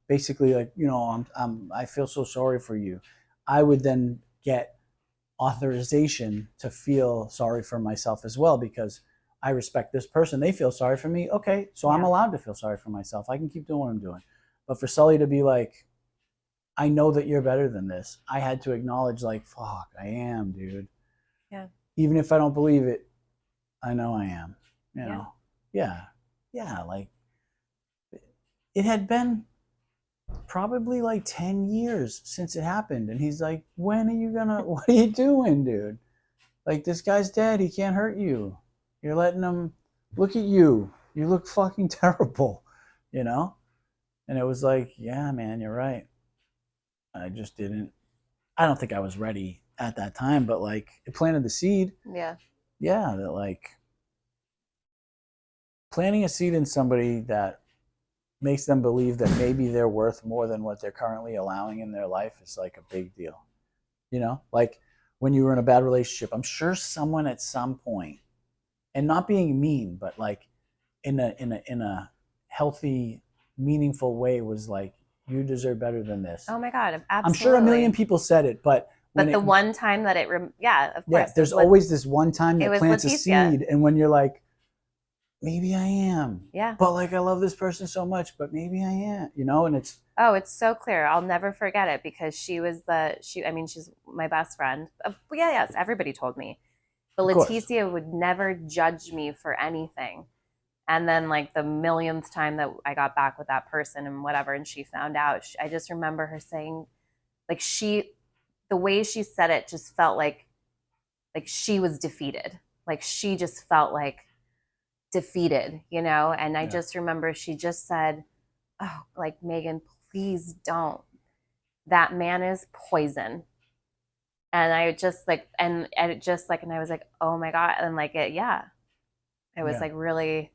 [SPEAKER 2] basically like, you know, I feel so sorry for you, I would then get authorization to feel sorry for myself as well, because I respect this person. They feel sorry for me. Okay, so I'm
[SPEAKER 1] Yeah.
[SPEAKER 2] allowed to feel sorry for myself. I can keep doing what I'm doing. But for Sully to be like, I know that you're better than this, I had to acknowledge, like, fuck, I am, dude.
[SPEAKER 1] Yeah.
[SPEAKER 2] Even if I don't believe it, I know I am. You
[SPEAKER 1] Yeah.
[SPEAKER 2] know? Yeah. Yeah. Like, it had been probably like 10 years since it happened. And he's like, when are you gonna, what are you doing, dude? Like, this guy's dead. He can't hurt you. You're letting him, look at you. You look fucking terrible, you know? And it was like, yeah, man, you're right. I just didn't, I don't think I was ready at that time, but like, it planted the seed.
[SPEAKER 1] Yeah.
[SPEAKER 2] Yeah, that, like, planting a seed in somebody that makes them believe that maybe they're worth more than what they're currently allowing in their life is like a big deal. You know, like when you were in a bad relationship, I'm sure someone at some point, and not being mean, but like in a healthy, meaningful way, was like, you deserve better than this.
[SPEAKER 1] Oh my God. Absolutely.
[SPEAKER 2] I'm sure a million people said it, but
[SPEAKER 1] But the one time that it, yeah, of course.
[SPEAKER 2] yeah, there's always this one time that plants a
[SPEAKER 1] Leticia.
[SPEAKER 2] seed, and when you're like, maybe I am.
[SPEAKER 1] Yeah.
[SPEAKER 2] But like, I love this person so much, but maybe I am, you know? And it's,
[SPEAKER 1] Oh, it's so clear. I'll never forget it, because she's my best friend. Yeah, yes, everybody told me. But
[SPEAKER 2] Of course.
[SPEAKER 1] Leticia would never judge me for anything. And then, like, the millionth time that I got back with that person and whatever, and she found out, I just remember her saying, like, the way she said it just felt like she was defeated. Like, she just felt like defeated, you know? And I
[SPEAKER 2] Yeah.
[SPEAKER 1] just remember she just said, oh, like, Megan, please don't. That man is poison. And I just like, and it just like, and I was like, oh my God. And like, it was
[SPEAKER 2] Yeah.
[SPEAKER 1] like really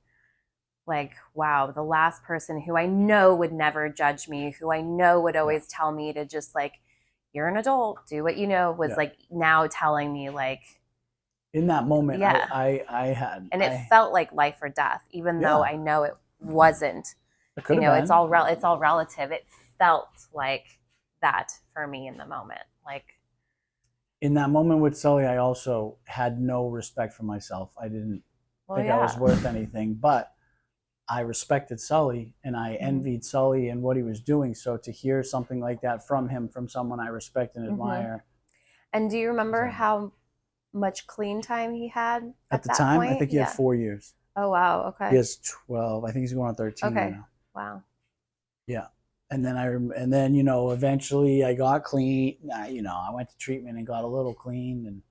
[SPEAKER 1] like, wow, the last person who I know would never judge me, who I know would always tell me to just like, you're an adult, do what you know, was
[SPEAKER 2] Yeah.
[SPEAKER 1] like now telling me like,
[SPEAKER 2] in that moment,
[SPEAKER 1] Yeah.
[SPEAKER 2] I had,
[SPEAKER 1] and it felt like life or death, even though
[SPEAKER 2] Yeah.
[SPEAKER 1] I know it wasn't.
[SPEAKER 2] it could
[SPEAKER 1] You
[SPEAKER 2] have
[SPEAKER 1] know,
[SPEAKER 2] been.
[SPEAKER 1] it's all relative. It felt like that for me in the moment. Like,
[SPEAKER 2] in that moment with Sully, I also had no respect for myself. I didn't
[SPEAKER 1] well,
[SPEAKER 2] think
[SPEAKER 1] yeah.
[SPEAKER 2] I was worth anything, but I respected Sully and I envied Sully and what he was doing. So to hear something like that from him, from someone I respect and admire.
[SPEAKER 1] And do you remember
[SPEAKER 2] So-
[SPEAKER 1] how much clean time he had
[SPEAKER 2] At the
[SPEAKER 1] that
[SPEAKER 2] time,
[SPEAKER 1] point?
[SPEAKER 2] I think he had 4 years.
[SPEAKER 1] Oh, wow. Okay.
[SPEAKER 2] He has 12. I think he's going on 13
[SPEAKER 1] Okay.
[SPEAKER 2] now.
[SPEAKER 1] Wow.
[SPEAKER 2] Yeah. And then, you know, eventually I got clean. You know, I went to treatment and got a little clean and,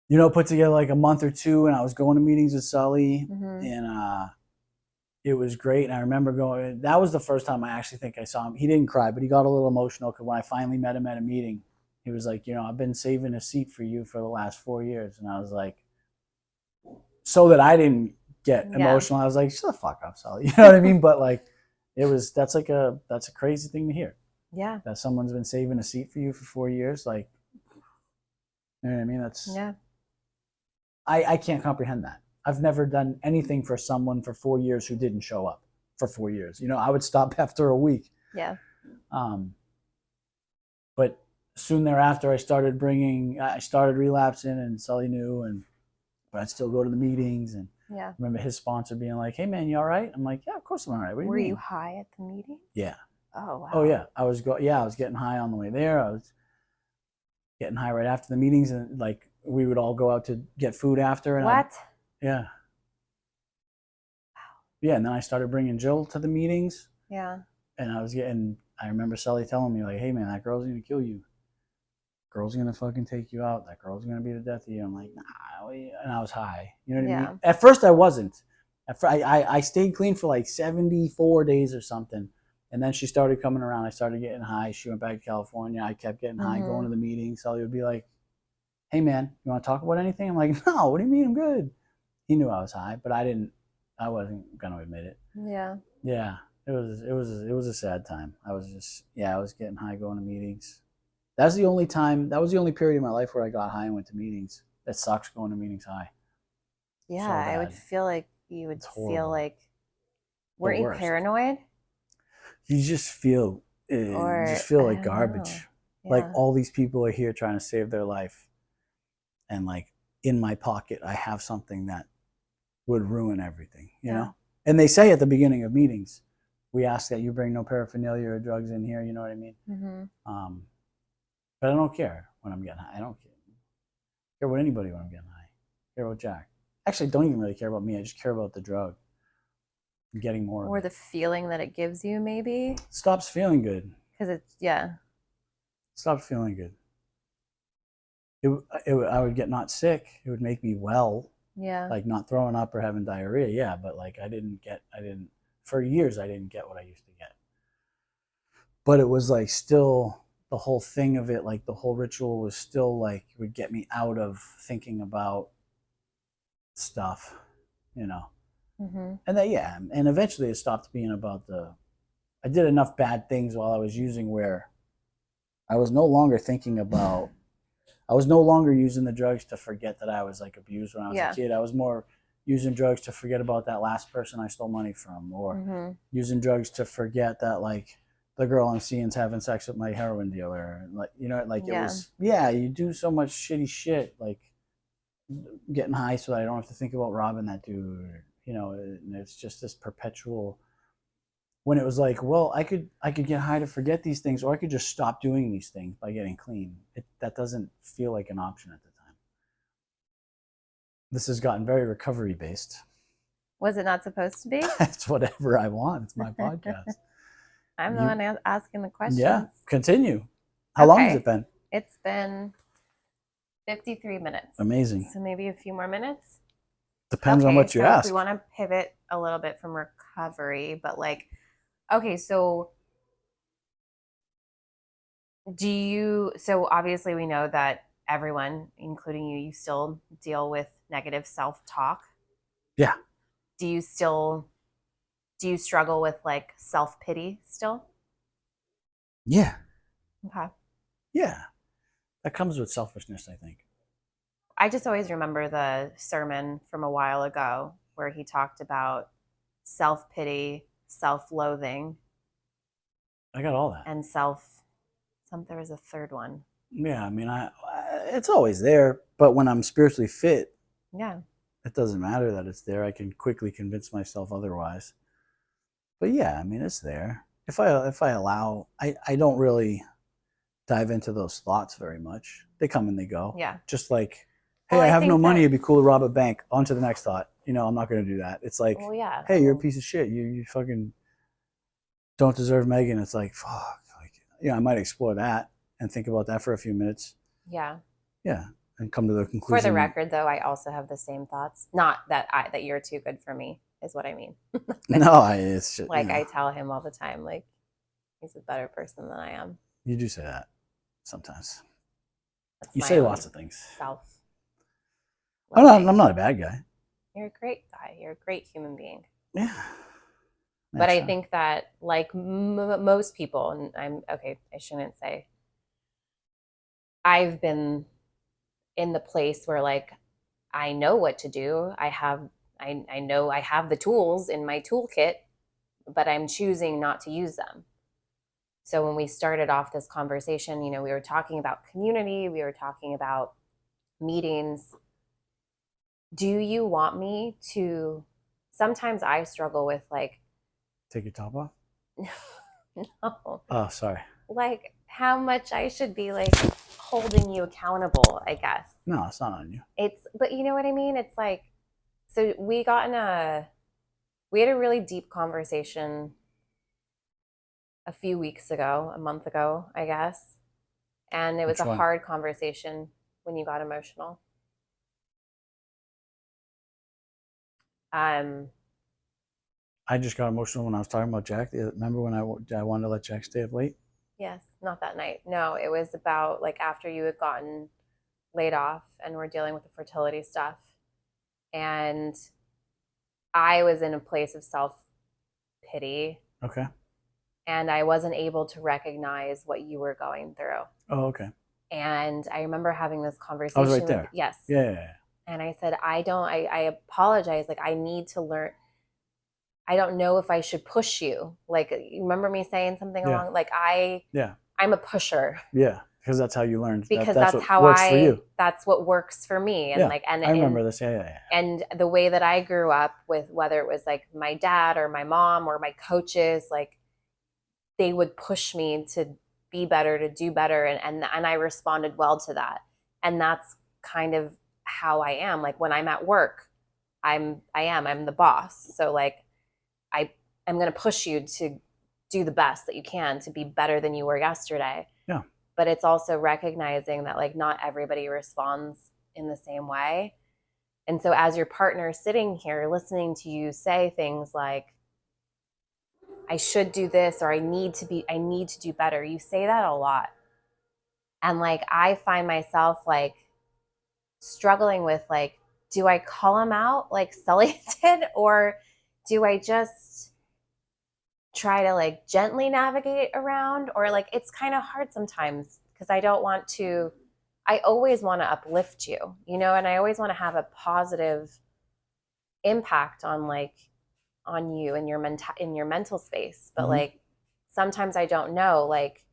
[SPEAKER 2] you know, put together like a month or two, and I was going to meetings with Sully
[SPEAKER 1] Mhm.
[SPEAKER 2] and it was great. And I remember going, that was the first time I actually think I saw him. He didn't cry, but he got a little emotional because when I finally met him at a meeting, he was like, you know, I've been saving a seat for you for the last 4 years. And I was like, so that I didn't get
[SPEAKER 1] Yeah.
[SPEAKER 2] emotional, I was like, shut the fuck up, Sully. You know what I mean? But like, That's a crazy thing to hear,
[SPEAKER 1] Yeah.
[SPEAKER 2] that someone's been saving a seat for you for 4 years. Like, you know what I mean?
[SPEAKER 1] Yeah.
[SPEAKER 2] I can't comprehend that. I've never done anything for someone for 4 years who didn't show up for 4 years. You know, I would stop after a week.
[SPEAKER 1] Yeah.
[SPEAKER 2] But soon thereafter, I started relapsing, and Sully knew, but I'd still go to the meetings. And
[SPEAKER 1] Yeah.
[SPEAKER 2] I remember his sponsor being like, "Hey man, you all right?" I'm like, "Yeah, of course I'm all right. What do you
[SPEAKER 1] Were
[SPEAKER 2] mean?"
[SPEAKER 1] you high at the meeting?
[SPEAKER 2] Yeah.
[SPEAKER 1] Oh wow.
[SPEAKER 2] Oh yeah. I was getting high on the way there. I was getting high right after the meetings, and like we would all go out to get food after. And
[SPEAKER 1] What?
[SPEAKER 2] yeah. Yeah, and then I started bringing Jill to the meetings.
[SPEAKER 1] Yeah.
[SPEAKER 2] And I remember Sully telling me like, "Hey man, that girl's gonna kill you. Girl's gonna fucking take you out. That girl's gonna be the death of you." I'm like, "Nah," and I was high. You know what I
[SPEAKER 1] Yeah.
[SPEAKER 2] mean? At first I wasn't. I stayed clean for like 74 days or something. And then she started coming around. I started getting high. She went back to California. I kept getting high, going to the meetings. Sully would be like, "Hey man, you want to talk about anything?" I'm like, "No, what do you mean? I'm good." He knew I was high, but I wasn't gonna admit it.
[SPEAKER 1] Yeah.
[SPEAKER 2] Yeah. It was a sad time. I was getting high, going to meetings. That was the only period in my life where I got high and went to meetings. That sucks, going to meetings high.
[SPEAKER 1] Yeah,
[SPEAKER 2] So
[SPEAKER 1] I would
[SPEAKER 2] bad.
[SPEAKER 1] feel like you would
[SPEAKER 2] It's
[SPEAKER 1] feel
[SPEAKER 2] horrible.
[SPEAKER 1] like, weren't you
[SPEAKER 2] worst.
[SPEAKER 1] paranoid?
[SPEAKER 2] You just feel
[SPEAKER 1] Or
[SPEAKER 2] like
[SPEAKER 1] I don't
[SPEAKER 2] garbage.
[SPEAKER 1] know.
[SPEAKER 2] Like
[SPEAKER 1] Yeah.
[SPEAKER 2] all these people are here trying to save their life, and like in my pocket I have something that would ruin everything, you
[SPEAKER 1] Yeah.
[SPEAKER 2] know? And they say at the beginning of meetings, we ask that you bring no paraphernalia or drugs in here, you know what I mean? But I don't care when I'm getting high. I don't care about anybody when I'm getting high. I care about Jack. Actually, I don't even really care about me. I just care about the drug. I'm getting more
[SPEAKER 1] Or
[SPEAKER 2] of it.
[SPEAKER 1] the feeling that it gives you, maybe.
[SPEAKER 2] Stops feeling good.
[SPEAKER 1] Because it's, yeah.
[SPEAKER 2] Stopped feeling good. I would get not sick. It would make me well,
[SPEAKER 1] Yeah.
[SPEAKER 2] like not throwing up or having diarrhea. Yeah, but like for years I didn't get what I used to get. But it was like still the whole thing of it, like the whole ritual was still like would get me out of thinking about stuff, you know. And and eventually it stopped being about I did enough bad things while I was using where I was no longer thinking about I was no longer using the drugs to forget that I was like abused when I was a kid. I was more using drugs to forget about that last person I stole money from, or using drugs to forget that like the girl I'm seeing's having sex with my heroin dealer. Like, you know, like it was, you do so much shitty shit, like getting high so that I don't have to think about robbing that dude, you know, and it's just this perpetual, when it was like, well, I could get high to forget these things, or I could just stop doing these things by getting clean. That doesn't feel like an option at the time. This has gotten very recovery based.
[SPEAKER 1] Was it not supposed to be?
[SPEAKER 2] It's whatever I want. It's my podcast.
[SPEAKER 1] I'm the one asking the questions.
[SPEAKER 2] Yeah, continue. How long has it been?
[SPEAKER 1] It's been 53 minutes.
[SPEAKER 2] Amazing.
[SPEAKER 1] So maybe a few more minutes.
[SPEAKER 2] Depends on what you ask.
[SPEAKER 1] We want to pivot a little bit from recovery, but like, okay, so so obviously we know that everyone, including you still deal with negative self-talk.
[SPEAKER 2] Yeah.
[SPEAKER 1] Do you struggle with like self-pity still?
[SPEAKER 2] Yeah.
[SPEAKER 1] Okay.
[SPEAKER 2] Yeah. That comes with selfishness, I think.
[SPEAKER 1] I just always remember the sermon from a while ago where he talked about self-pity, self-loathing.
[SPEAKER 2] I got all that.
[SPEAKER 1] And there was a third one.
[SPEAKER 2] Yeah, I mean, it's always there, but when I'm spiritually fit, it doesn't matter that it's there. I can quickly convince myself otherwise. But yeah, I mean, it's there. If I allow, I don't really dive into those thoughts very much. They come and they go.
[SPEAKER 1] Yeah.
[SPEAKER 2] Just like, hey, I have no money. It'd be cool to rob a bank. On to the next thought. You know, I'm not going to do that. It's like, hey, you're a piece of shit. You fucking don't deserve Megan. It's like, fuck. Like, I might explore that and think about that for a few minutes.
[SPEAKER 1] Yeah.
[SPEAKER 2] Yeah. And come to the conclusion.
[SPEAKER 1] For the record, though, I also have the same thoughts. Not that that you're too good for me is what I mean.
[SPEAKER 2] No, it's just,
[SPEAKER 1] like I tell him all the time, like he's a better person than I am.
[SPEAKER 2] You do say that sometimes. You say lots of things. I'm not a bad guy.
[SPEAKER 1] You're a great guy. You're a great human being.
[SPEAKER 2] Yeah.
[SPEAKER 1] But I
[SPEAKER 2] So,
[SPEAKER 1] think that like most people, and I shouldn't say, I've been in the place where like I know what to do. I know I have the tools in my toolkit, but I'm choosing not to use them. So when we started off this conversation, we were talking about community, we were talking about meetings. Do you want me to? Sometimes I struggle with like,
[SPEAKER 2] take your top off.
[SPEAKER 1] no,
[SPEAKER 2] Oh, sorry.
[SPEAKER 1] like how much I should be like holding you accountable, I guess.
[SPEAKER 2] No, it's not on you.
[SPEAKER 1] But you know what I mean? It's like, so we had a really deep conversation a few weeks ago, a month ago, I guess. And it was
[SPEAKER 2] Which
[SPEAKER 1] a
[SPEAKER 2] one?
[SPEAKER 1] hard conversation when you got emotional. Um,
[SPEAKER 2] I just got emotional when I was talking about Jack. Remember when I wanted to let Jack stay up late?
[SPEAKER 1] yes, not that night. No, it was about like after you had gotten laid off and we're dealing with the fertility stuff. And I was in a place of self pity
[SPEAKER 2] Okay.
[SPEAKER 1] and I wasn't able to recognize what you were going through.
[SPEAKER 2] Oh, okay.
[SPEAKER 1] And I remember having this conversation.
[SPEAKER 2] I was right there.
[SPEAKER 1] Yes.
[SPEAKER 2] Yeah.
[SPEAKER 1] And I said, I apologize. Like, I need to learn. I don't know if I should push you. Like, you remember me saying something
[SPEAKER 2] Yeah.
[SPEAKER 1] along, like,
[SPEAKER 2] Yeah.
[SPEAKER 1] I'm a pusher.
[SPEAKER 2] Yeah. Because that's how you learned.
[SPEAKER 1] Because
[SPEAKER 2] that's
[SPEAKER 1] that's
[SPEAKER 2] what
[SPEAKER 1] how
[SPEAKER 2] works for you.
[SPEAKER 1] that's what works for me. And
[SPEAKER 2] Yeah,
[SPEAKER 1] like, and
[SPEAKER 2] I remember this. Yeah.
[SPEAKER 1] And the way that I grew up with, whether it was like my dad or my mom or my coaches, like they would push me to be better, to do better. And I responded well to that. And that's kind of how I am. Like when I'm at work, I'm the boss. So like I'm going to push you to do the best that you can to be better than you were yesterday.
[SPEAKER 2] Yeah.
[SPEAKER 1] But it's also recognizing that like not everybody responds in the same way. And so as your partner sitting here listening to you say things like, I should do this, or I need to do better. You say that a lot. And like I find myself like struggling with like, do I call him out like Sully did, or do I just try to like gently navigate around? Or like it's kind of hard sometimes because I always want to uplift you, and I always want to have a positive impact on you and in your mental space. But like sometimes I don't know, like,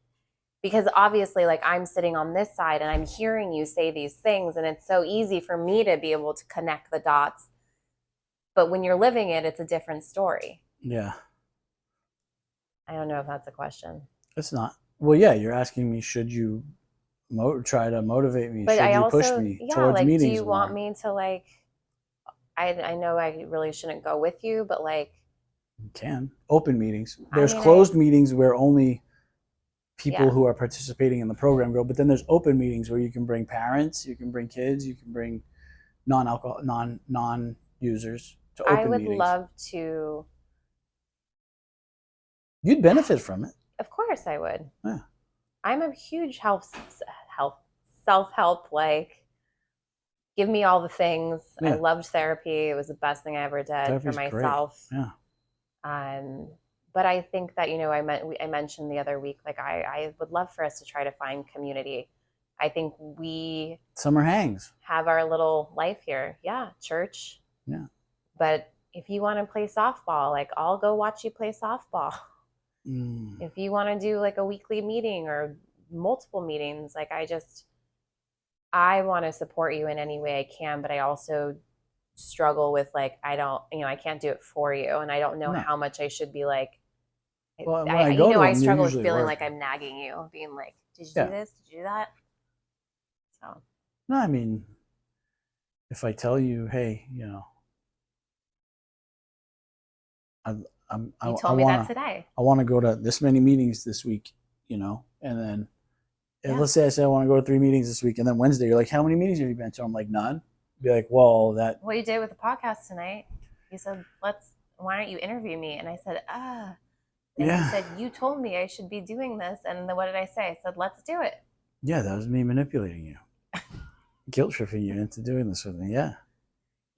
[SPEAKER 1] because obviously like I'm sitting on this side and I'm hearing you say these things and it's so easy for me to be able to connect the dots. But when you're living it, it's a different story.
[SPEAKER 2] Yeah.
[SPEAKER 1] I don't know if that's a question.
[SPEAKER 2] It's not. Well, yeah, you're asking me, should you try to motivate me?
[SPEAKER 1] But
[SPEAKER 2] should
[SPEAKER 1] I
[SPEAKER 2] you
[SPEAKER 1] also,
[SPEAKER 2] push me
[SPEAKER 1] yeah,
[SPEAKER 2] towards
[SPEAKER 1] like,
[SPEAKER 2] meetings
[SPEAKER 1] do you
[SPEAKER 2] more?
[SPEAKER 1] want me to like, I know I really shouldn't go with you, but like,
[SPEAKER 2] You can. Open meetings.
[SPEAKER 1] I
[SPEAKER 2] There's
[SPEAKER 1] mean,
[SPEAKER 2] closed meetings where only people
[SPEAKER 1] Yeah.
[SPEAKER 2] who are participating in the program go, but then there's open meetings where you can bring parents, you can bring kids, you can bring non-alcohol, non-users to
[SPEAKER 1] I
[SPEAKER 2] open
[SPEAKER 1] would
[SPEAKER 2] meetings.
[SPEAKER 1] love to.
[SPEAKER 2] You'd benefit from it.
[SPEAKER 1] Of course I would.
[SPEAKER 2] Yeah.
[SPEAKER 1] I'm a huge self-help, like, give me all the things.
[SPEAKER 2] Yeah.
[SPEAKER 1] I loved therapy. It was the best thing I ever did
[SPEAKER 2] Therapy's
[SPEAKER 1] for myself.
[SPEAKER 2] Great. Yeah.
[SPEAKER 1] But I think that, I mentioned the other week, like I would love for us to try to find community. I think we
[SPEAKER 2] Summer hangs.
[SPEAKER 1] have our little life here. Yeah. Church.
[SPEAKER 2] Yeah.
[SPEAKER 1] But if you want to play softball, like I'll go watch you play softball. If you want to do like a weekly meeting or multiple meetings, like I want to support you in any way I can, but I also struggle with like, I can't do it for you. And I don't know how much I should be like,
[SPEAKER 2] well, when I go to them,
[SPEAKER 1] I struggle with
[SPEAKER 2] usually
[SPEAKER 1] feeling
[SPEAKER 2] work.
[SPEAKER 1] like I'm nagging you, being like, did you
[SPEAKER 2] Yeah.
[SPEAKER 1] do this? Did you do that? So,
[SPEAKER 2] No, I mean, if I tell you, hey,
[SPEAKER 1] you told me that today.
[SPEAKER 2] I want to go to this many meetings this week, and then let's say I say I want to go to 3 meetings this week, and then Wednesday you're like, how many meetings have you been to? I'm like, none. Be like, well, that.
[SPEAKER 1] What you did with the podcast tonight? You said, why don't you interview me? And I said, And
[SPEAKER 2] Yeah.
[SPEAKER 1] you said, you told me I should be doing this. And then what did I say? I said, let's do it.
[SPEAKER 2] Yeah, that was me manipulating you. Guilt tripping you into doing this with me. Yeah.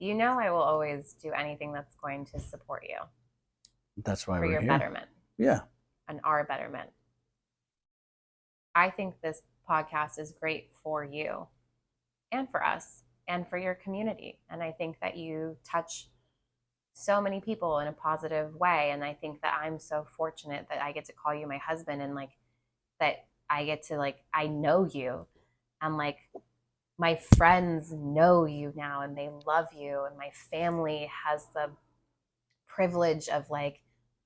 [SPEAKER 1] I will always do anything that's going to support you.
[SPEAKER 2] That's why
[SPEAKER 1] for
[SPEAKER 2] we're
[SPEAKER 1] your
[SPEAKER 2] here.
[SPEAKER 1] betterment
[SPEAKER 2] Yeah.
[SPEAKER 1] and our betterment. I think this podcast is great for you and for us and for your community. And I think that you touch so many people in a positive way. And I think that I'm so fortunate that I get to call you my husband, and like that I get to, like, I know you, and like my friends know you now and they love you, and my family has the privilege of like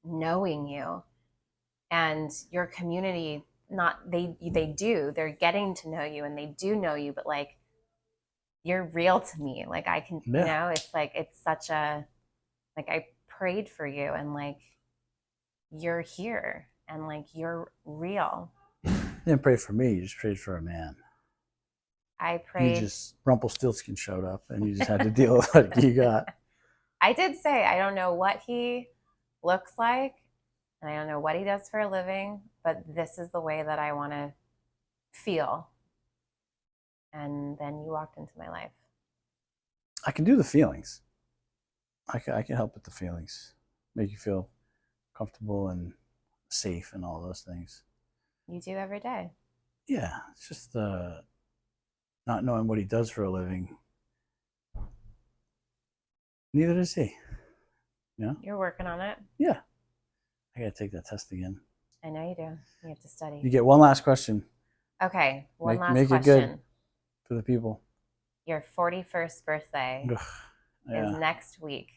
[SPEAKER 1] knowing you, and your community, not they do, they're getting to know you and they do know you, but like you're real to me. Like I can, you
[SPEAKER 2] Yeah.
[SPEAKER 1] know, it's like it's such a, like I prayed for you, and like you're here and like you're real.
[SPEAKER 2] You didn't pray for me. You just prayed for a man.
[SPEAKER 1] I
[SPEAKER 2] You
[SPEAKER 1] prayed.
[SPEAKER 2] just, Rumpelstiltskin showed up and you just had to deal with what you got.
[SPEAKER 1] I did say I don't know what he looks like and I don't know what he does for a living, but this is the way that I want to feel. And then you walked into my life.
[SPEAKER 2] I can do the feelings. I can help with the feelings. Make you feel comfortable and safe and all those things.
[SPEAKER 1] You do every day.
[SPEAKER 2] Yeah, it's just not knowing what he does for a living. Neither does he. You know?
[SPEAKER 1] You're working on it.
[SPEAKER 2] Yeah. I gotta take that test again.
[SPEAKER 1] I know you do. You have to study.
[SPEAKER 2] You get one last question.
[SPEAKER 1] Okay, one last
[SPEAKER 2] make
[SPEAKER 1] question.
[SPEAKER 2] it good for the people.
[SPEAKER 1] Your 41st birthday
[SPEAKER 2] Yeah.
[SPEAKER 1] is next week.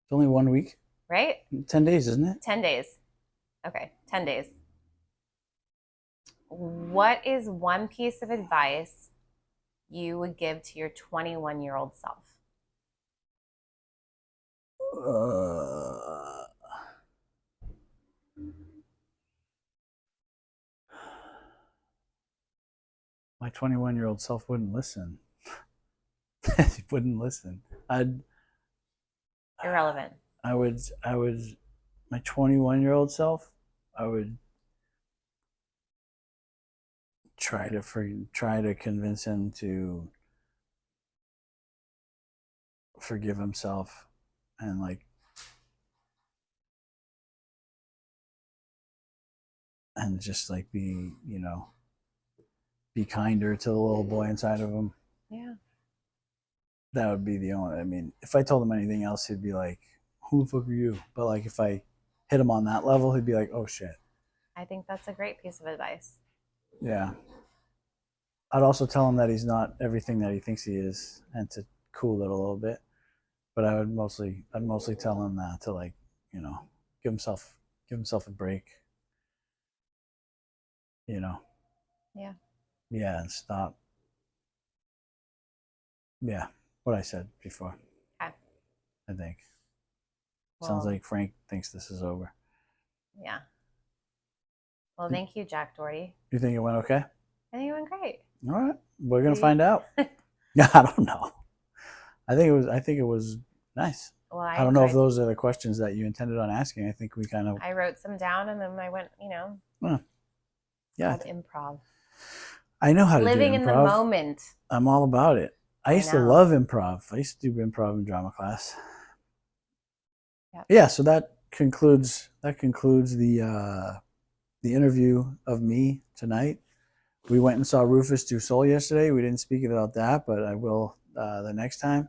[SPEAKER 2] It's only 1 week.
[SPEAKER 1] Right?
[SPEAKER 2] 10 days, isn't it?
[SPEAKER 1] 10 days. Okay, 10 days. What is one piece of advice you would give to your 21-year-old self?
[SPEAKER 2] My 21-year-old self wouldn't listen. He wouldn't listen.
[SPEAKER 1] Irrelevant.
[SPEAKER 2] I would, my 21-year-old self, I would try to convince him to forgive himself and like and just like be, you know, be kinder to the little boy inside of him.
[SPEAKER 1] Yeah.
[SPEAKER 2] That would be the only, I mean, if I told him anything else, he'd be like, who the fuck are you? But like if I hit him on that level, he'd be like, oh shit.
[SPEAKER 1] I think that's a great piece of advice.
[SPEAKER 2] Yeah. I'd also tell him that he's not everything that he thinks he is, and to cool it a little bit. But I'd mostly tell him that to, like, you know, give himself a break. You know.
[SPEAKER 1] Yeah.
[SPEAKER 2] Yeah, and stop. Yeah, what I said before.
[SPEAKER 1] Okay.
[SPEAKER 2] I think.
[SPEAKER 1] Well,
[SPEAKER 2] sounds like Frank thinks this is over.
[SPEAKER 1] Yeah. Well, thank you, Jack Doherty.
[SPEAKER 2] You think it went okay?
[SPEAKER 1] I think it went great.
[SPEAKER 2] All right, we're gonna find out. Yeah, I don't know. I think it was nice.
[SPEAKER 1] Well,
[SPEAKER 2] I don't know if those are the questions that you intended on asking. I think we kind of.
[SPEAKER 1] I wrote some down and then I went, you know.
[SPEAKER 2] Yeah.
[SPEAKER 1] Called improv.
[SPEAKER 2] I know how to
[SPEAKER 1] Living
[SPEAKER 2] do improv.
[SPEAKER 1] in the moment.
[SPEAKER 2] I'm all about it. I used to love improv. I used to do improv in drama class. Yep. Yeah. So that concludes the interview of me tonight. We went and saw Rufus Du Sol yesterday. We didn't speak about that, but I will the next time.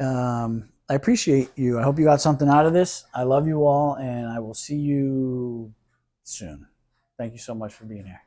[SPEAKER 2] I appreciate you. I hope you got something out of this. I love you all, and I will see you soon. Thank you so much for being here.